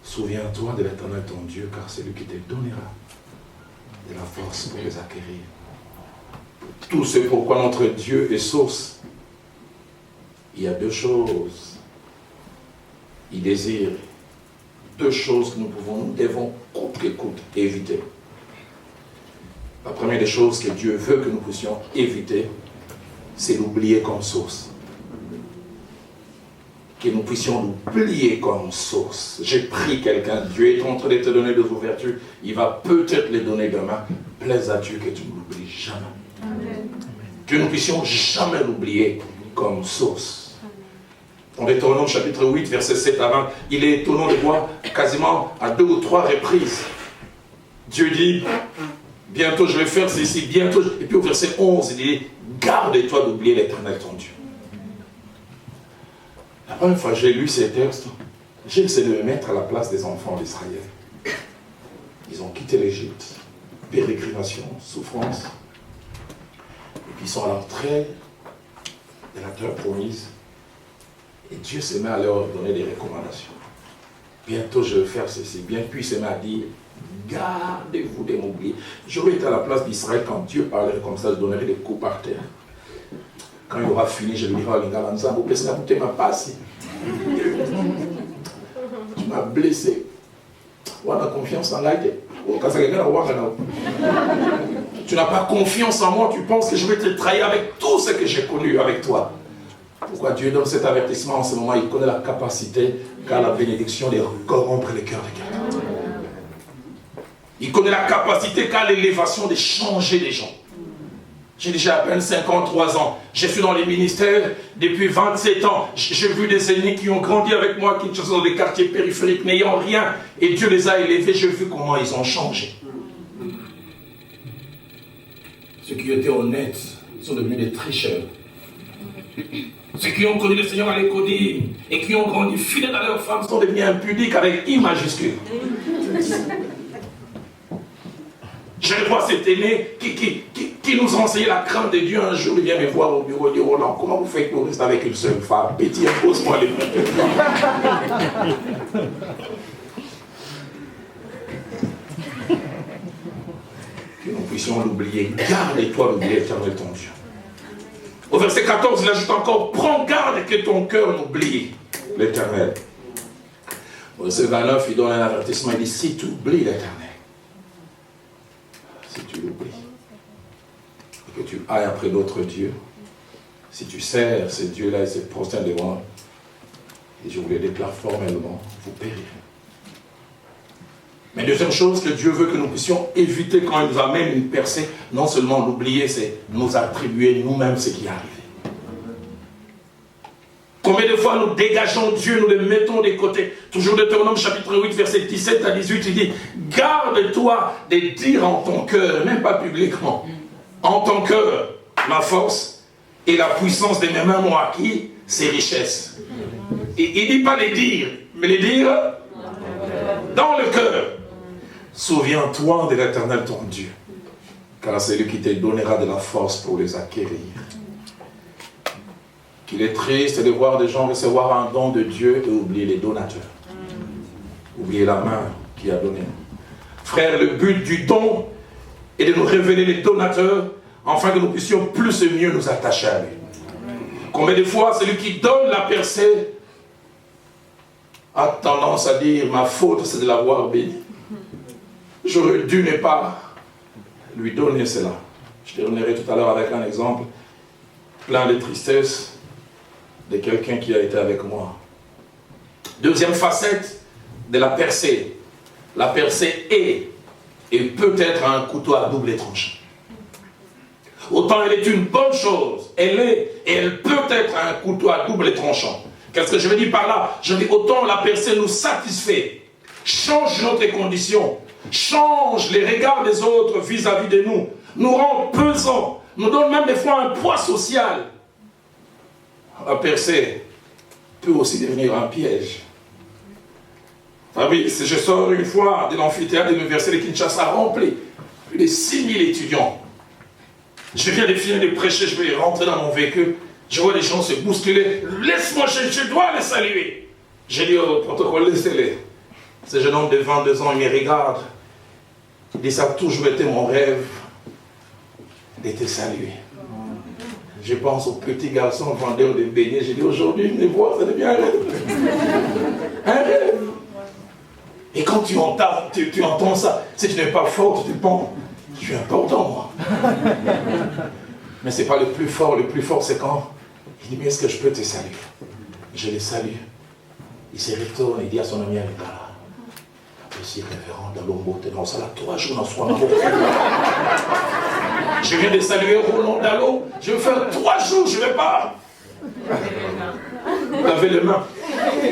Souviens-toi de l'Éternel ton Dieu, car c'est lui qui te donnera de la force pour les acquérir. Tout ce pourquoi notre Dieu est source. Il y a 2 choses. Il désire 2 choses que nous devons coûte que coûte éviter. La première des choses que Dieu veut que nous puissions éviter, c'est l'oublier comme source. Que nous puissions l'oublier comme source. J'ai pris quelqu'un, Dieu est en train de te donner des ouvertures, il va peut-être les donner demain. Plaise à Dieu que tu ne l'oublies jamais. Amen. Que nous puissions jamais l'oublier comme source. En Deutéronome chapitre 8, verset 7 à 20, il est étonnant de voir quasiment à 2 ou 3 reprises. Dieu dit, bientôt je vais faire ceci, bientôt. Et puis au verset 11, il dit, garde-toi d'oublier l'Éternel ton Dieu. La première fois que j'ai lu ces textes, j'ai essayé de me mettre à la place des enfants d'Israël. Ils ont quitté l'Égypte, pérégrination, souffrance. Et puis ils sont à l'entrée de la terre promise. Et Dieu se met à leur donner des recommandations. Bientôt je vais faire ceci. Bien puis il se met à dire, gardez-vous de m'oublier. J'aurais été à la place d'Israël quand Dieu parlerait comme ça, je donnerais des coups par terre. Quand il aura fini, je lui dirai, ma passe. Tu m'as blessé. On a confiance en l'aide. Tu n'as pas confiance en moi, tu penses que je vais te trahir avec tout ce que j'ai connu avec toi. Pourquoi Dieu donne cet avertissement en ce moment? Il connaît la capacité qu'a la bénédiction de corrompre les cœurs de quelqu'un. Il connaît la capacité qu'a l'élévation de changer les gens. J'ai déjà à peine 53 ans. Je suis dans les ministères depuis 27 ans. J'ai vu des aînés qui ont grandi avec moi, qui sont dans des quartiers périphériques, n'ayant rien. Et Dieu les a élevés. J'ai vu comment ils ont changé. Ceux qui étaient honnêtes sont devenus des tricheurs. Ceux qui ont connu le Seigneur à l'écodine et qui ont grandi fidèles à leurs femmes sont devenus impudiques avec I majuscule. Je vois cet aîné qui nous enseignait la crainte de Dieu. Un jour, il vient me voir au bureau, il dit, Roland, comment vous faites pour rester avec une seule femme? Petit, impose-moi les mains. Que nous puissions l'oublier. Garde-toi l'oublier, éternel ton Dieu. Au verset 14, il ajoute encore, prends garde que ton cœur n'oublie l'Éternel. Au verset 29, il donne un avertissement, il dit, si tu oublies l'Éternel, si tu l'oublies, et que tu ailles après d'autres dieux, si tu sers ces dieux-là et ces prosternes devant, et je vous le déclare formellement, vous périrez. Mais deuxième chose que Dieu veut que nous puissions éviter quand il nous amène une percée, non seulement l'oublier, c'est nous attribuer nous-mêmes ce qui est arrivé. Combien de fois nous dégageons Dieu, nous le mettons de côté. Toujours Deutéronome chapitre 8, verset 17 à 18, il dit, garde-toi de dire en ton cœur, même pas publiquement, en ton cœur, ma force et la puissance de mes mains m'ont acquis ses richesses. Et il ne dit pas les dire, mais les dire dans le cœur. Souviens-toi de l'Éternel ton Dieu, car c'est lui qui te donnera de la force pour les acquérir. Qu'il est triste de voir des gens recevoir un don de Dieu et oublier les donateurs. Oublier la main qui a donné. Frère, le but du don est de nous révéler les donateurs, afin que nous puissions plus et mieux nous attacher à lui. Combien de fois celui qui donne la percée a tendance à dire, ma faute c'est de l'avoir béni. J'aurais dû ne pas lui donner cela. Je terminerai tout à l'heure avec un exemple plein de tristesse de quelqu'un qui a été avec moi. Deuxième facette de la percée. La percée est et peut être un couteau à double tranchant. Autant elle est une bonne chose, elle est et elle peut être un couteau à double tranchant. Qu'est-ce que je veux dire par là? Je dis autant la percée nous satisfait, change notre condition, change les regards des autres vis-à-vis de nous, nous rend pesants, nous donne même des fois un poids social. La percée peut aussi devenir un piège. Ah oui, si je sors une fois de l'amphithéâtre de l'université de Kinshasa rempli, plus de 6000 étudiants. Je viens de finir de prêcher, je vais rentrer dans mon véhicule, je vois les gens se bousculer. Laisse-moi, je dois les saluer. J'ai dit au protocole, laissez-les. Ce jeune homme de 22 ans, il me regarde. Il dit, ça a toujours été mon rêve d'être salué. Je pense au petit garçon vendeur de beignets. J'ai dit, aujourd'hui, je me vois, ça devient un rêve. Un rêve. Et quand tu entends ça, si tu n'es pas fort, tu te penses, je suis important, moi. Mais ce n'est pas le plus fort c'est quand il dit, mais est-ce que je peux te saluer? Je les salue. Il se retourne et dit à son ami, ici, révérend Dalombo, t'es dans ça là 3 jours dans ce soir. Je viens de saluer Roland Dallot, je vais faire 3 jours, je ne vais pas laver les mains.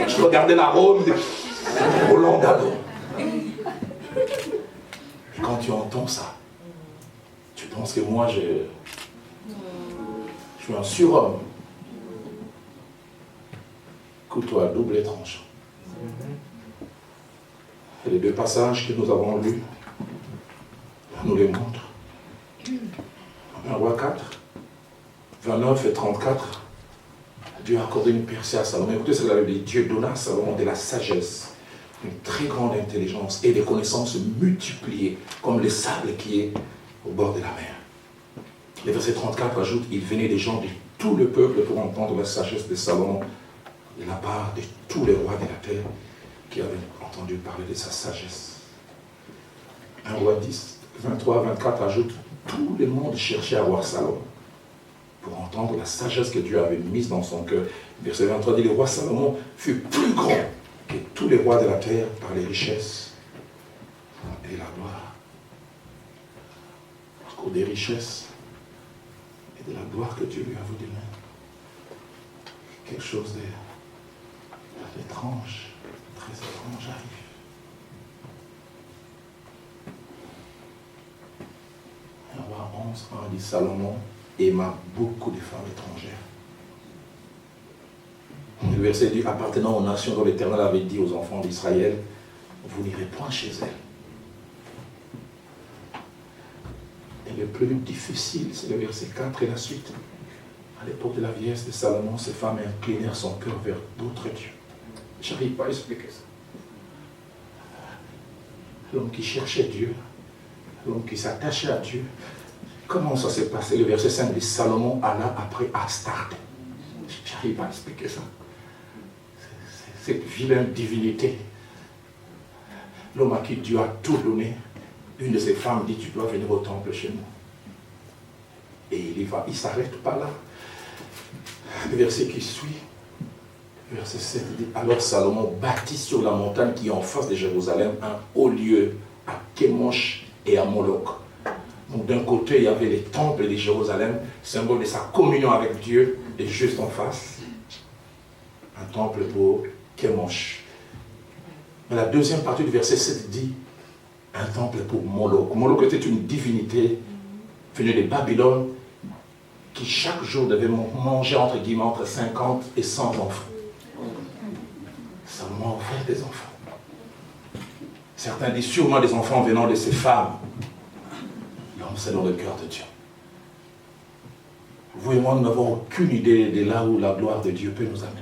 Je regardais l'arôme de Roland Dallot. Quand tu entends ça, tu penses que moi je suis un surhomme. Couteau à double tranchant. Et les 2 passages que nous avons lus nous les montrent. 1 Roi 4, 29 et 34. Dieu a accordé une percée à Salomon. Écoutez ce que la Bible dit. Dieu donna à Salomon de la sagesse, une très grande intelligence et des connaissances multipliées, comme le sable qui est au bord de la mer. Le verset 34 ajoute, il venait des gens de tout le peuple pour entendre la sagesse de Salomon de la part de tous les rois de la terre qui avaient entendu parler de sa sagesse. 1 Roi 10, 23, 24 ajoute, tout le monde cherchait à voir Salomon pour entendre la sagesse que Dieu avait mise dans son cœur. Verset 23 dit, le roi Salomon fut plus grand que tous les rois de la terre par les richesses et la gloire. À cause des richesses et de la gloire que Dieu lui a voulu donner. Quelque chose d'étrange, très étrange arrive. Un roi 11, dit Salomon aima beaucoup de femmes étrangères. verset dit, appartenant aux nations dont l'Éternel avait dit aux enfants d'Israël, vous n'irez point chez elles. Et le plus difficile, c'est le verset 4 et la suite. À l'époque de la vieillesse de Salomon, ces femmes inclinèrent son cœur vers d'autres dieux. Je n'arrive pas à expliquer ça. L'homme qui cherchait Dieu, l'homme qui s'attachait à Dieu, comment ça s'est passé? Le verset 5 dit, Salomon alla après Astarte. Je n'arrive pas à expliquer ça. Cette vilaine divinité, l'homme à qui Dieu a tout donné, une de ses femmes dit, tu dois venir au temple chez nous. Et il y va, il ne s'arrête pas là. Le verset qui suit, verset 7 dit, alors Salomon bâtit sur la montagne qui est en face de Jérusalem un haut lieu à Kémosh et à Moloch. Donc d'un côté, il y avait les temples de Jérusalem, symbole de sa communion avec Dieu, et juste en face, un temple pour Kémosh. Mais la deuxième partie du verset 7 dit, un temple pour Moloch. Moloch était une divinité venue de Babylone qui chaque jour devait manger entre guillemets entre 50 et 100 enfants. Seulement offert des enfants. Certains disent sûrement des enfants venant de ces femmes. L'homme, c'est dans le cœur de Dieu. Vous et moi, nous n'avons aucune idée de là où la gloire de Dieu peut nous amener.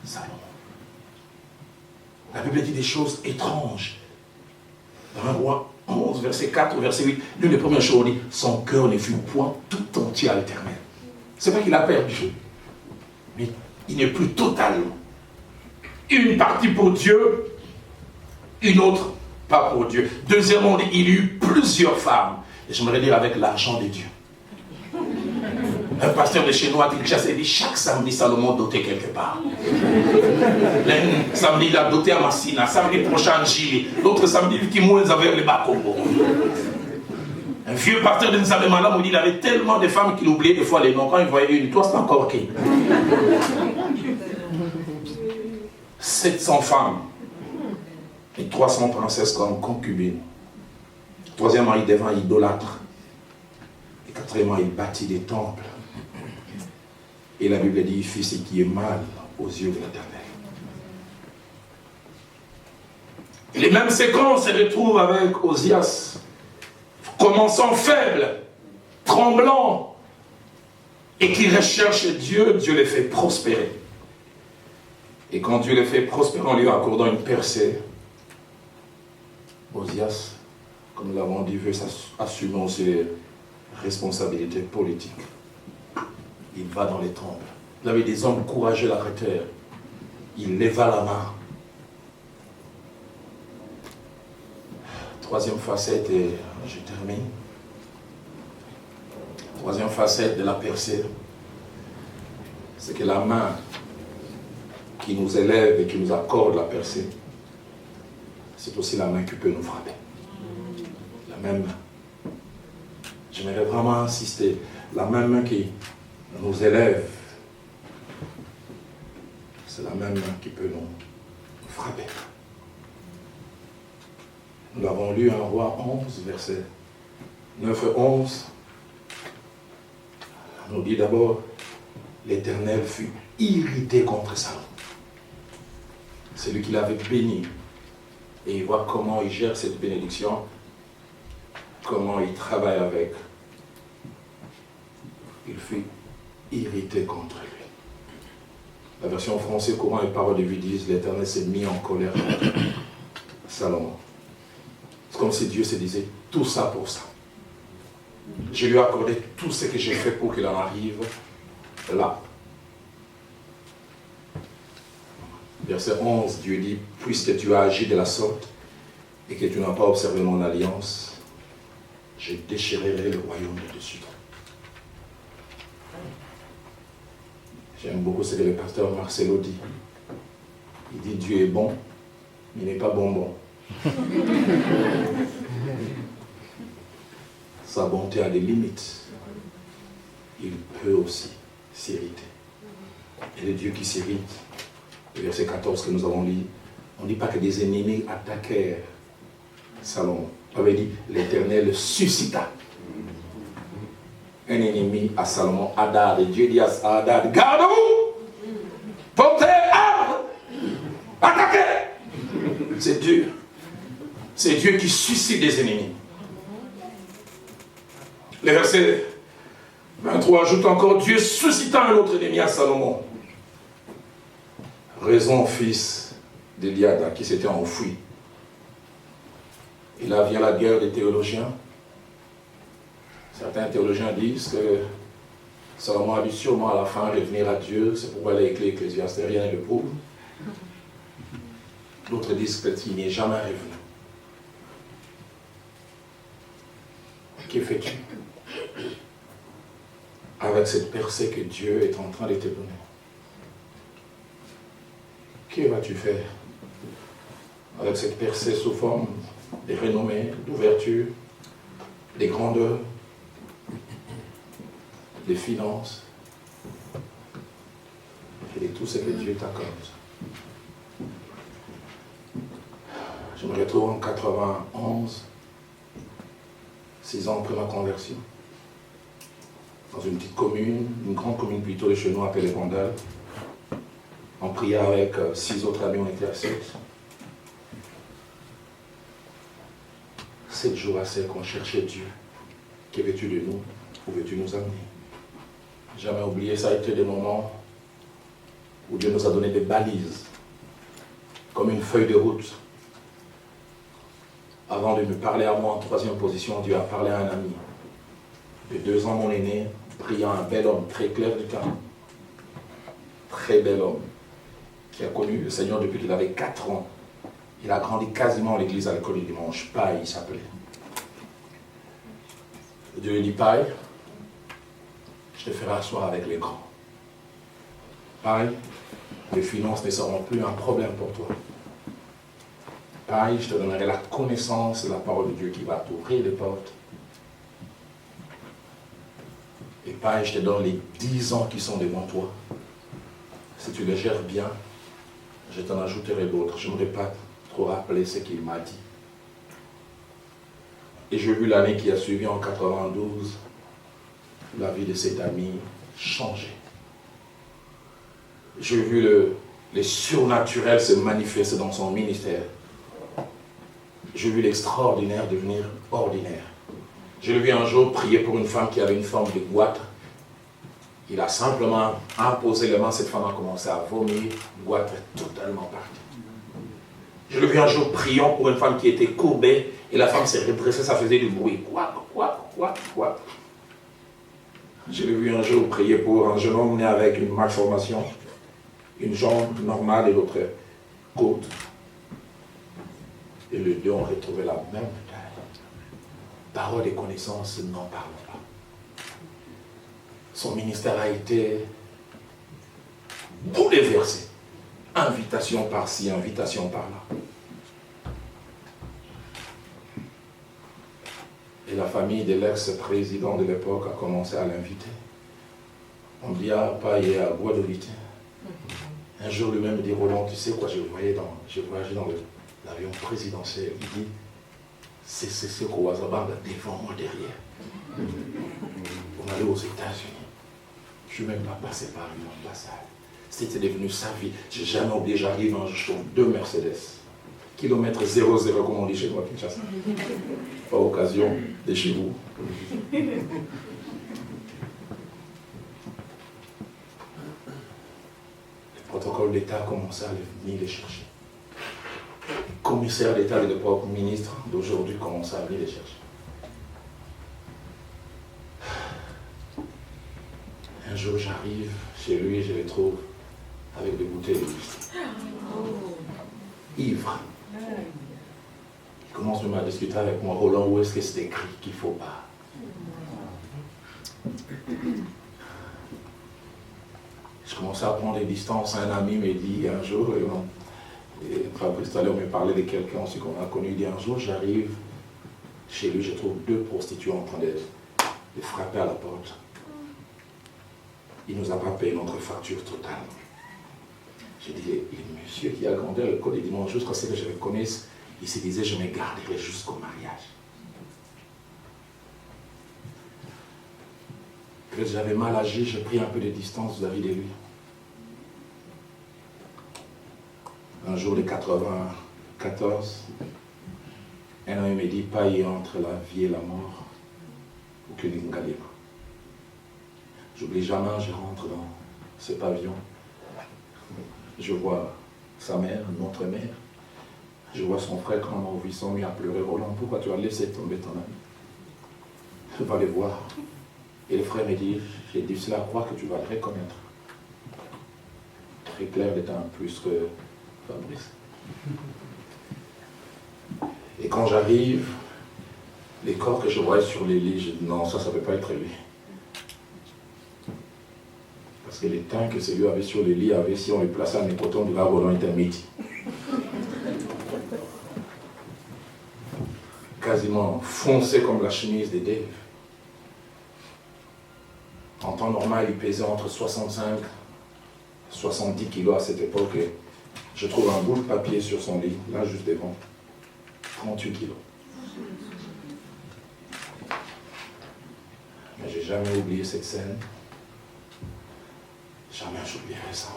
Salomon. La Bible dit des choses étranges. Dans 1 Roi 11, verset 4, verset 8, l'une des premières choses, on dit, son cœur ne fut point tout entier à l'Éternel. C'est pas qu'il a perdu, mais il n'est plus total. Une partie pour Dieu, une autre pas pour Dieu. Deuxièmement, on dit, il y eut plusieurs femmes. Et j'aimerais dire avec l'argent de Dieu. Un pasteur de chez nous à Kinshasa dit, chaque samedi, Salomon dotait quelque part. Le samedi, il a doté à Massina. Samedi prochain, à Gili. L'autre samedi, qui mouille avec le Bas-Congo. Un vieux pasteur de Nzabemala me dit, il avait tellement de femmes qu'il oubliait des fois les noms. Quand il voyait une, toi, c'est encore qui 700 femmes et 300 princesses comme concubines. Troisièmement, il devint idolâtre. Et quatrièmement, il bâtit des temples. Et la Bible dit, il fit ce qui est mal aux yeux de l'Éternel. Les mêmes séquences se retrouvent avec Osias. Commençant faible, tremblant, et qui recherche Dieu, Dieu les fait prospérer. Et quand Dieu les fait prospérer en lui accordant une percée, Osias, comme nous l'avons dit, veut assumer ses responsabilités politiques. Il va dans les temples. Il avait des hommes courageux l'arrêtèrent. Il leva la main. Troisième facette, et je termine. Troisième facette de la percée, c'est que la main qui nous élève et qui nous accorde la percée, c'est aussi la main qui peut nous frapper. La même main. J'aimerais vraiment insister. La même main qui nous élève, c'est la même main qui peut nous frapper. Nous l'avons lu en Roi 11, versets 9 et 11. On nous dit d'abord, l'Éternel fut irrité contre Salomon. C'est lui qui l'avait béni. Et il voit comment il gère cette bénédiction, comment il travaille avec. Il fut irrité contre lui. La version française courant et paroles de vie disent, l'Éternel s'est mis en colère contre Salomon. C'est comme si Dieu se disait, tout ça pour ça. Je lui ai accordé tout ce que j'ai fait pour qu'il en arrive là. Verset 11, Dieu dit, puisque tu as agi de la sorte et que tu n'as pas observé mon alliance, je déchirerai le royaume de dessus. J'aime beaucoup ce que le pasteur Marcelo dit. Il dit, Dieu est bon, mais il n'est pas bonbon. Sa bonté a des limites. Il peut aussi s'irriter. Et le Dieu qui s'irrite, le verset 14 que nous avons lu, on ne dit pas que des ennemis attaquèrent Salomon. On avait dit, l'Éternel suscita un ennemi à Salomon, Hadad. Et Dieu dit à Hadad, garde-vous! Portez armes. Attaquez. C'est Dieu. C'est Dieu qui suscite des ennemis. Le verset 23 ajoute encore, Dieu suscita un autre ennemi à Salomon. Raison, fils d'Eliada, qui s'était enfoui. Et là vient la guerre des théologiens. Certains théologiens disent que Salomon a dû sûrement à la fin revenir à Dieu, c'est pourquoi l'Ecclésiaste rien ne le prouve. D'autres disent qu'il n'y est jamais revenu. Que fais-tu avec cette percée que Dieu est en train de te donner? Que vas-tu faire avec cette percée sous forme de renommée, d'ouverture, des grandeurs, des finances et de tout ce que Dieu t'accorde? Je me retrouve en 91, 6 ans après ma conversion, dans une petite commune, une grande commune plutôt de chez nous appelée Vandal. En priant avec 6 autres amis, on était à 7. 7 jours à 7 qu'on cherchait Dieu. Que veux-tu de nous? Où veux-tu nous amener? Jamais oublié, ça a été des moments où Dieu nous a donné des balises, comme une feuille de route. Avant de me parler à moi en 3e position, Dieu a parlé à un ami. De 2 ans, mon aîné, brillant, un bel homme, très clair du teint. Très bel homme, qui a connu le Seigneur depuis qu'il avait 4 ans. Il a grandi quasiment à l'église à l'école du dimanche. Paille, il s'appelait. Dieu lui dit, Paille, je te ferai asseoir avec les grands. Paille, les finances ne seront plus un problème pour toi. Paille, je te donnerai la connaissance de la parole de Dieu qui va t'ouvrir les portes. Et paille, je te donne les 10 ans qui sont devant toi. Si tu les gères bien, je t'en ajouterai d'autres. Je n'aurais pas trop rappelé ce qu'il m'a dit. Et j'ai vu l'année qui a suivi en 92, la vie de cet ami changer. J'ai vu le surnaturel se manifester dans son ministère. J'ai vu l'extraordinaire devenir ordinaire. Je l'ai vu un jour prier pour une femme qui avait une forme de goitre. Il a simplement imposé les mains, cette femme a commencé à vomir, goitre est totalement partie. Je l'ai vu un jour priant pour une femme qui était courbée, et la femme s'est redressée, ça faisait du bruit. Quoi. Je l'ai vu un jour prier pour un jeune homme né avec une malformation, une jambe normale et l'autre courte. Et les deux ont retrouvé la même taille. Parole et connaissance, n'en parlons pas. Son ministère a été bouleversé. Invitation par-ci, invitation par-là. Et la famille de l'ex-président de l'époque a commencé à l'inviter. On dit, ah, pas il est à Guadeloupe. Un jour, lui-même dit, Roland, tu sais quoi, j'ai voyagé dans l'avion présidentiel. Il dit, c'est ce qu'on va savoir devant moi derrière. On allait aux États-Unis. Je ne suis même pas passé par une ambassade. C'était devenu sa vie. Je n'ai jamais oublié, j'arrive, je trouve 2 Mercedes. Kilomètre 00, comme on dit chez nous à Kinshasa. Pas occasion de chez vous. Le protocole d'État a commencé à venir les chercher. Le commissaire d'État de l'époque, ministre d'aujourd'hui, commence à venir les chercher. Un jour, j'arrive chez lui et je les trouve avec des bouteilles de whisky. Ivre. Il commence même à discuter avec moi. Roland, où est-ce que c'est écrit qu'il ne faut pas? Je commençais à prendre des distances. Un ami me dit un jour, et Fabrice tout à l'heure me parlait de quelqu'un aussi qu'on a connu. Il dit un jour, j'arrive chez lui, je trouve 2 prostituées en train de frapper à la porte. Il ne nous a pas payé notre facture totale. J'ai dit, le monsieur qui a grandi à l'école, il dit, mon jusqu'à ce que je le connaisse, il se disait, je me garderai jusqu'au mariage. Que j'avais mal agi, j'ai pris un peu de distance vis-à-vis de lui. un jour de 94, un homme me dit, pas y entre la vie et la mort, ou que Ningalima. J'oublie jamais, je rentre dans ce pavillon. Je vois sa mère, notre mère. Je vois son frère quand on vit son mis à pleurer. Roland, pourquoi tu as laissé tomber ton ami? Je vais aller voir. Et le frère me dit, j'ai difficile à croire que tu vas le reconnaître. Très clair étant plus que Fabrice. Et quand j'arrive, les corps que je voyais sur les lits, je dis non, ça ne peut pas être lui. Parce que les teints que celui avait sur les lits, si on les plaçait à n'importe où, là, Roland était midi. Quasiment foncé comme la chemise de Dave. En temps normal, il pesait entre 65 et 70 kilos à cette époque. Et je trouve un bout de papier sur son lit, là juste devant. 38 kilos. Mais j'ai jamais oublié cette scène. Jamais j'oublierai ça.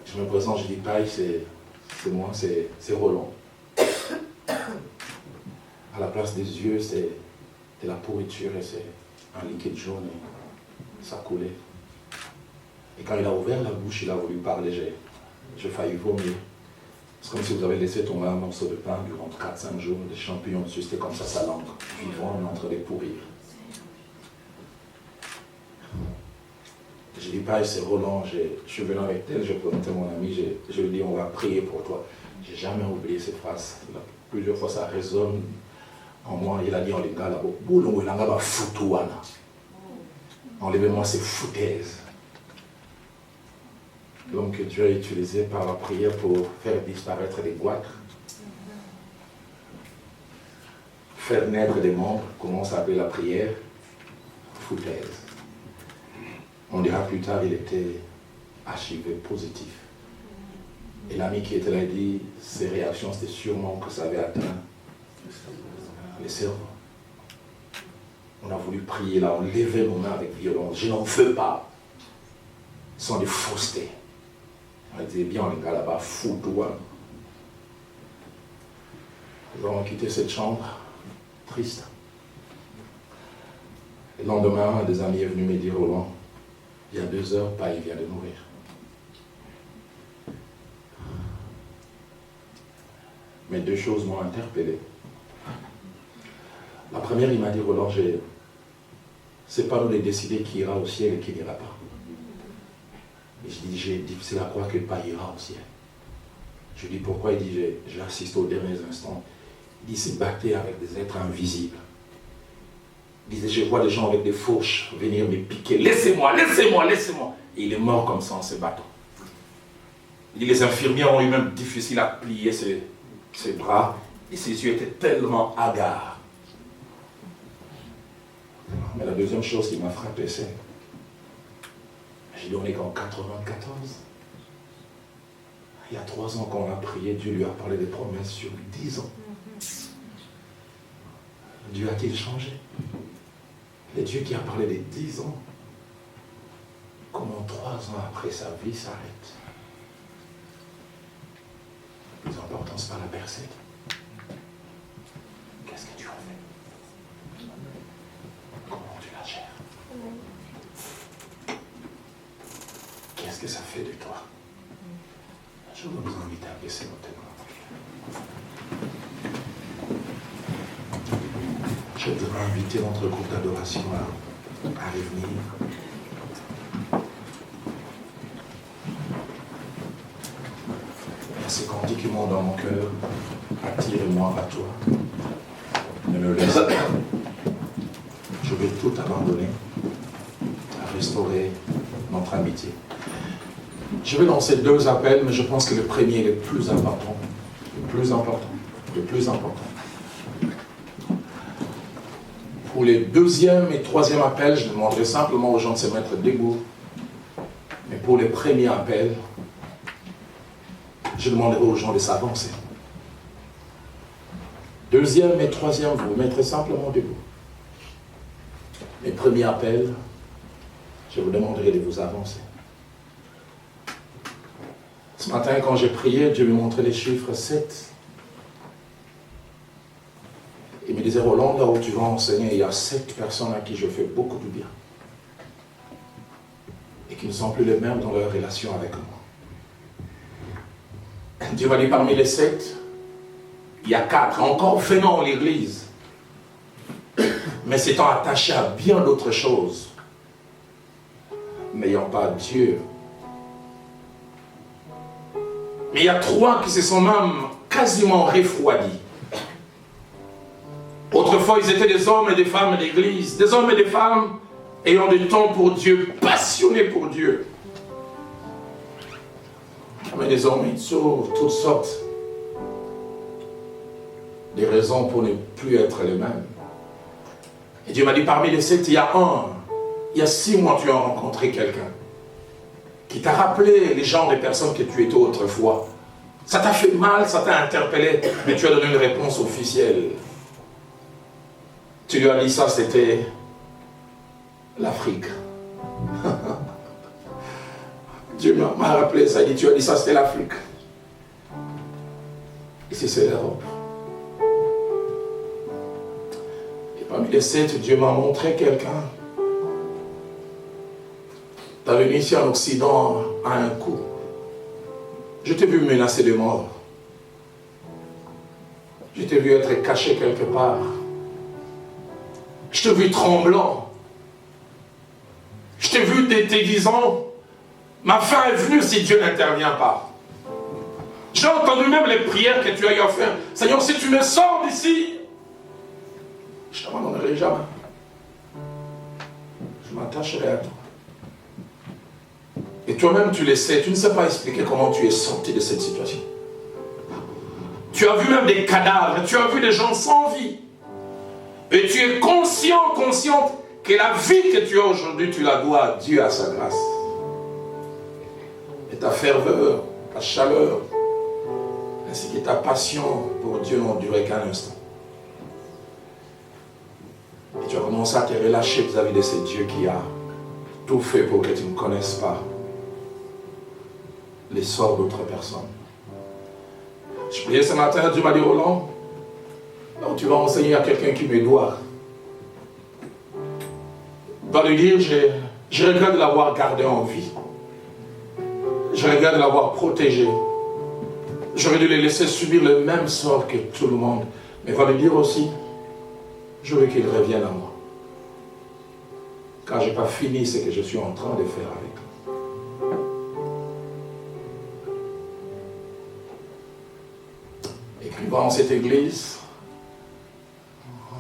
Je me présente, je dis pareil, c'est moi, c'est Roland. À la place des yeux, c'est de la pourriture et c'est un liquide jaune et ça coulait. Et quand il a ouvert la bouche, il a voulu parler, j'ai failli vomir. C'est comme si vous avez laissé tomber un morceau de pain durant 4-5 jours, des champignons dessus, c'était comme ça sa langue, vivant, on est en train de pourrir. Je dis pas, c'est Roland, je suis venu avec elle, je présentais mon ami, je lui dis on va prier pour toi. J'ai jamais oublié cette phrase. Plusieurs fois ça résonne en moi. Il a dit en lingala, boulon il a foutouana. Enlevez-moi ces foutaises. Donc Dieu a utilisé par la prière pour faire disparaître les goitres, faire naître des membres, comment ça s'appelle la prière? Foutaise. On dira plus tard, il était archivé positif. Et l'ami qui était là dit, ses réactions, c'était sûrement que ça avait atteint les cerveaux. On a voulu prier là, on levait nos mains avec violence. Je n'en veux pas. Ce sont des faussetés. On était bien les gars là-bas, fou, toi. Nous avons quitté cette chambre, triste. Le lendemain, des amis est venu me dire, Roland, il y a 2 heures, Paille vient de mourir. Mais 2 choses m'ont interpellé. La première, il m'a dit, Roland, c'est pas nous de décider qui ira au ciel et qui n'ira pas. Et je dis, j'ai difficile à croire que Paille ira au ciel. Je lui dis pourquoi, il dit, j'ai assisté aux derniers instants. Il dit, c'est battu avec des êtres invisibles. Il disait, je vois des gens avec des fourches venir me piquer. Laissez-moi, laissez-moi, laissez-moi. Et il est mort comme ça en se battant. Il dit, les infirmiers ont eu même difficile à plier ses bras. Et ses yeux étaient tellement hagards. Mais la deuxième chose qui m'a frappé, c'est, j'ai dit, on est qu'en 94. Il y a 3 ans qu'on a prié, Dieu lui a parlé des promesses sur 10 ans. Dieu a-t-il changé? Le Dieu qui a parlé des 10 ans, comment 3 ans après sa vie s'arrête? Le plus important, c'est pas la personne. Qu'est-ce que tu as fait? Comment tu la gères? Qu'est-ce que ça fait de toi? Je veux vous inviter à baisser notre tête. Je voudrais inviter notre groupe d'adoration à revenir. Ces cantiques qui montent dans mon cœur, attire-moi à toi. Ne me laisse pas. Je vais tout abandonner, à restaurer notre amitié. Je vais lancer 2 appels, mais je pense que le premier est le plus important. Le plus important. Le plus important. Pour les 2e et 3e appels, je demanderai simplement aux gens de se mettre debout. Mais pour les premiers appels, je demanderai aux gens de s'avancer. 2e et 3e, vous vous mettrez simplement debout. Les premiers appels, je vous demanderai de vous avancer. Ce matin, quand j'ai prié, Dieu me montrait les chiffres 7. Il me disait, Roland, là où tu vas enseigner, il y a 7 personnes à qui je fais beaucoup de bien. Et qui ne sont plus les mêmes dans leur relation avec moi. Dieu m'a dit, parmi les 7, il y a 4 encore venant à l'église, mais s'étant attachés à bien d'autres choses, n'ayant pas Dieu. Mais il y a 3 qui se sont même quasiment refroidis. Autrefois, ils étaient des hommes et des femmes d'église, des hommes et des femmes ayant du temps pour Dieu, passionnés pour Dieu. Mais désormais, ils trouvent toutes sortes de raisons pour ne plus être les mêmes. Et Dieu m'a dit, parmi les 7, il y a 6 mois, tu as rencontré quelqu'un qui t'a rappelé les genres de personnes que tu étais autrefois. Ça t'a fait mal, ça t'a interpellé, mais tu as donné une réponse officielle. Tu lui as dit ça, c'était l'Afrique. Dieu m'a rappelé ça, il dit, tu as dit ça, c'était l'Afrique. Ici, c'est l'Europe. Et parmi les 7, Dieu m'a montré quelqu'un. Tu es venu ici en Occident à un coup. Je t'ai vu menacé de mort. Je t'ai vu être caché quelque part. Je t'ai vu tremblant. Je t'ai vu te disant, ma fin est venue si Dieu n'intervient pas. J'ai entendu même les prières que tu as eu à faire. Seigneur, si tu me sors d'ici, je t'abandonnerai jamais. Je m'attacherai à toi. Et toi-même, tu le sais, tu ne sais pas expliquer comment tu es sorti de cette situation. Tu as vu même des cadavres, tu as vu des gens sans vie. Et tu es consciente que la vie que tu as aujourd'hui, tu la dois à Dieu, à sa grâce. Et ta ferveur, ta chaleur, ainsi que ta passion pour Dieu n'ont duré qu'un instant. Et tu as commencé à te relâcher vis-à-vis de ce Dieu qui a tout fait pour que tu ne connaisses pas les sorts d'autres personnes. Je priais ce matin, Dieu m'a dit, Roland, là où tu vas enseigner à quelqu'un qui me doit, va lui dire, je regrette de l'avoir gardé en vie. Je regrette de l'avoir protégé. J'aurais dû le laisser subir le même sort que tout le monde. Mais va lui dire aussi, je veux qu'il revienne à moi. Car je n'ai pas fini ce que je suis en train de faire avec lui. Écrivant cette église,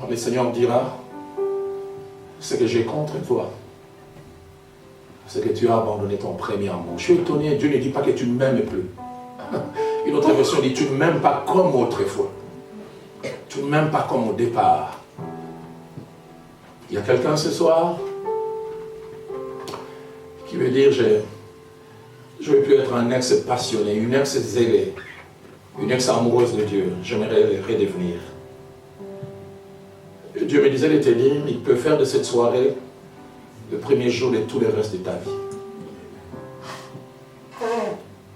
le Seigneur me dira, ce que j'ai contre toi, c'est que tu as abandonné ton premier amour. Je suis étonné, Dieu ne dit pas que tu ne m'aimes plus. Une autre version dit, tu ne m'aimes pas comme autrefois. Tu ne m'aimes pas comme au départ. Il y a quelqu'un ce soir qui veut dire, je ne veux plus être un ex passionné, une ex zélée, une ex amoureuse de Dieu. J'aimerais redevenir. Dieu me disait de te dire, il peut faire de cette soirée le premier jour de tout le reste de ta vie.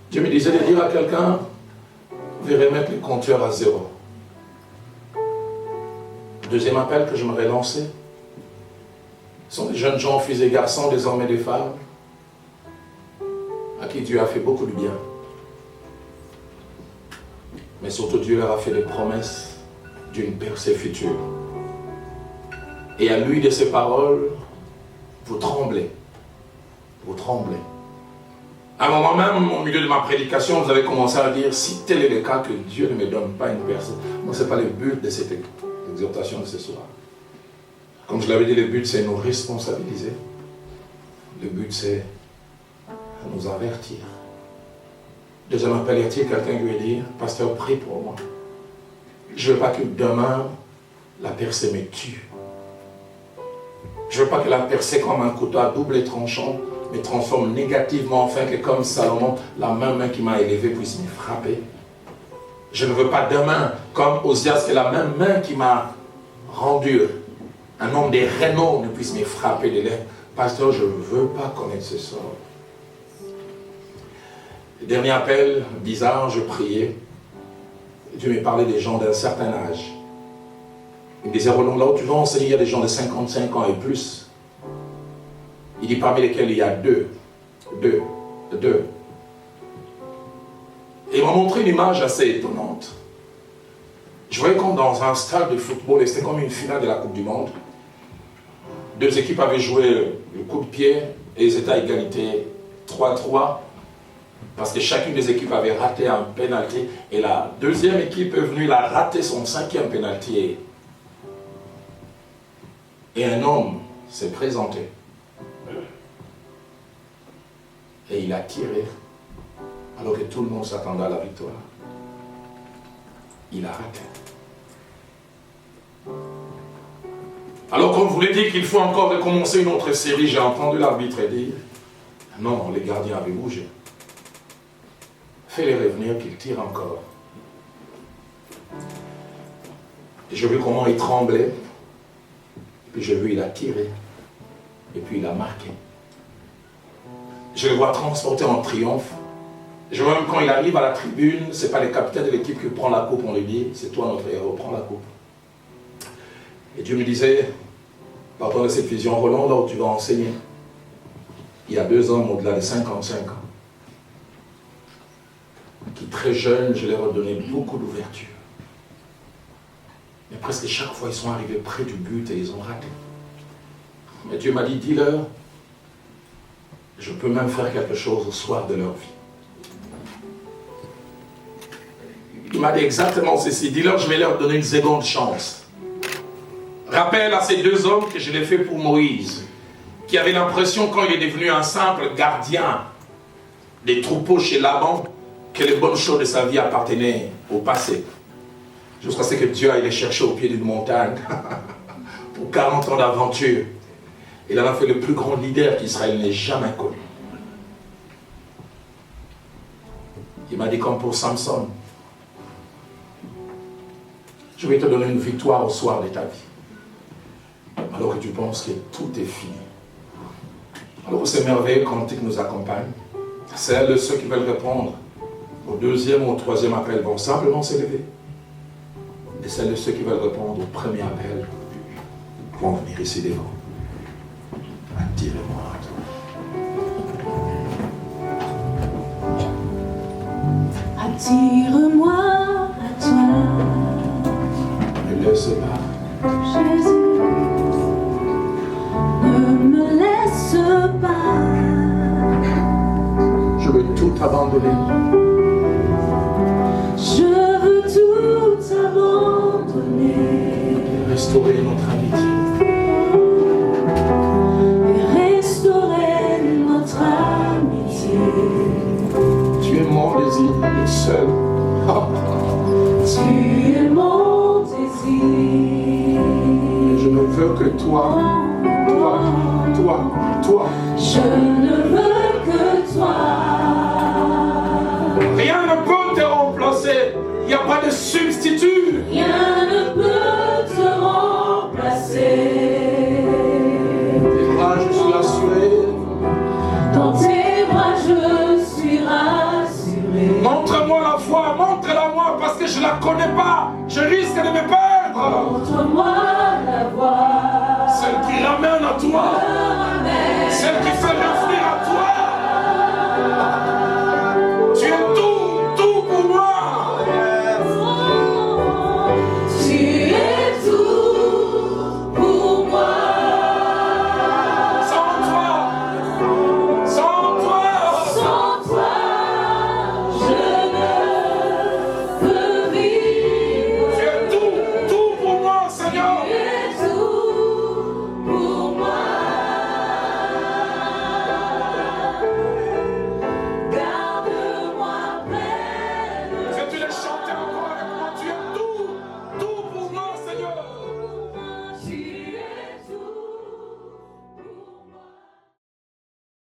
Dieu me disait de dire à quelqu'un de remettre les compteurs à 0. Deuxième appel que je me lancé, ce sont des jeunes gens, filles et garçons, des hommes et des femmes, à qui Dieu a fait beaucoup de bien. Mais surtout, Dieu leur a fait des promesses d'une percée future. Et à lui de ces paroles, vous tremblez. Vous tremblez. À un moment même, au milieu de ma prédication, vous avez commencé à dire, si tel est le cas que Dieu ne me donne pas une percée. Moi, ce n'est pas le but de cette exhortation de ce soir. Comme je l'avais dit, le but c'est nous responsabiliser. Le but c'est nous avertir. Deuxième appel, y a-t-il quelqu'un qui veut dire, pasteur, prie pour moi. Je ne veux pas que demain, la percée me tue. Je ne veux pas que la percée, comme un couteau à double tranchant, me transforme négativement, afin que comme Salomon, la même main qui m'a élevé puisse me frapper. Je ne veux pas demain, comme Osias, que la même main qui m'a rendu un homme de renom ne puisse me frapper de l'air. Pasteur, je ne veux pas connaître ce sort. Le dernier appel, bizarre, je priais. Dieu me parlait des gens d'un certain âge. Il me disait, Roland, là où tu vas enseigner, il y a des gens de 55 ans et plus. Il dit, parmi lesquels il y a deux. Et il m'a montré une image assez étonnante. Je voyais comme dans un stade de football, et c'était comme une finale de la Coupe du Monde. Deux équipes avaient joué le coup de pied, et ils étaient à égalité 3-3. Parce que chacune des équipes avait raté un pénalty. Et la deuxième équipe est venue, il a raté son 5e pénalty. Et un homme s'est présenté. Et il a tiré. Alors que tout le monde s'attendait à la victoire. Il a raté. Alors qu'on voulait dire qu'il faut encore recommencer une autre série, j'ai entendu l'arbitre dire, non, les gardiens avaient bougé. Fais-les revenir, qu'ils tirent encore. Et j'ai vu comment il tremblait. Et puis j'ai vu, il a tiré. Et puis il a marqué. Je le vois transporter en triomphe. Je vois même quand il arrive à la tribune, ce n'est pas le capitaine de l'équipe qui prend la coupe, on lui dit, c'est toi notre héros, prends la coupe. Et Dieu me disait, partant de cette vision, Roland, là où tu vas enseigner, il y a 2 hommes au-delà de 55 ans, qui très jeunes, je leur ai donné beaucoup d'ouverture. Mais presque chaque fois, ils sont arrivés près du but et ils ont raté. Mais Dieu m'a dit, dis-leur, je peux même faire quelque chose au soir de leur vie. Il m'a dit exactement ceci, dis-leur, je vais leur donner une seconde chance. Rappelle à ces 2 hommes que je l'ai fait pour Moïse, qui avait l'impression, quand il est devenu un simple gardien des troupeaux chez Laban, que les bonnes choses de sa vie appartenaient au passé. Jusqu'à ce que Dieu aille les chercher au pied d'une montagne pour 40 ans d'aventure. Il en a fait le plus grand leader qu'Israël n'ait jamais connu. Il m'a dit comme pour Samson, je vais te donner une victoire au soir de ta vie. Alors que tu penses que tout est fini. Alors que ces merveilleux cantiques nous accompagnent. Celles, ceux qui veulent répondre au 2e ou au 3e appel vont simplement s'élever. Et celles de ceux qui veulent répondre au 1er appel vont venir ici devant. Attirez-moi à toi. Attire-moi à toi. Ne laisse pas. Jésus, ne me laisse pas. Je veux tout abandonner. Je veux tout abandonner. Et restaurer notre amitié. Et restaurer notre amitié. Tu es mon désir, le seul. Tu es mon désir. Et je ne veux que toi. Je ne veux que toi. Rien ne peut te remplacer. Il n'y a pas de substitut. Rien ne peut te remplacer. Tes bras, je suis assuré. Dans tes bras, je suis rassuré. Montre-moi la foi, montre-la-moi parce que je ne la connais pas. Je risque de me perdre. Montre-moi la voie. Celle qui ramène à toi. Celle qui fait revenir à toi.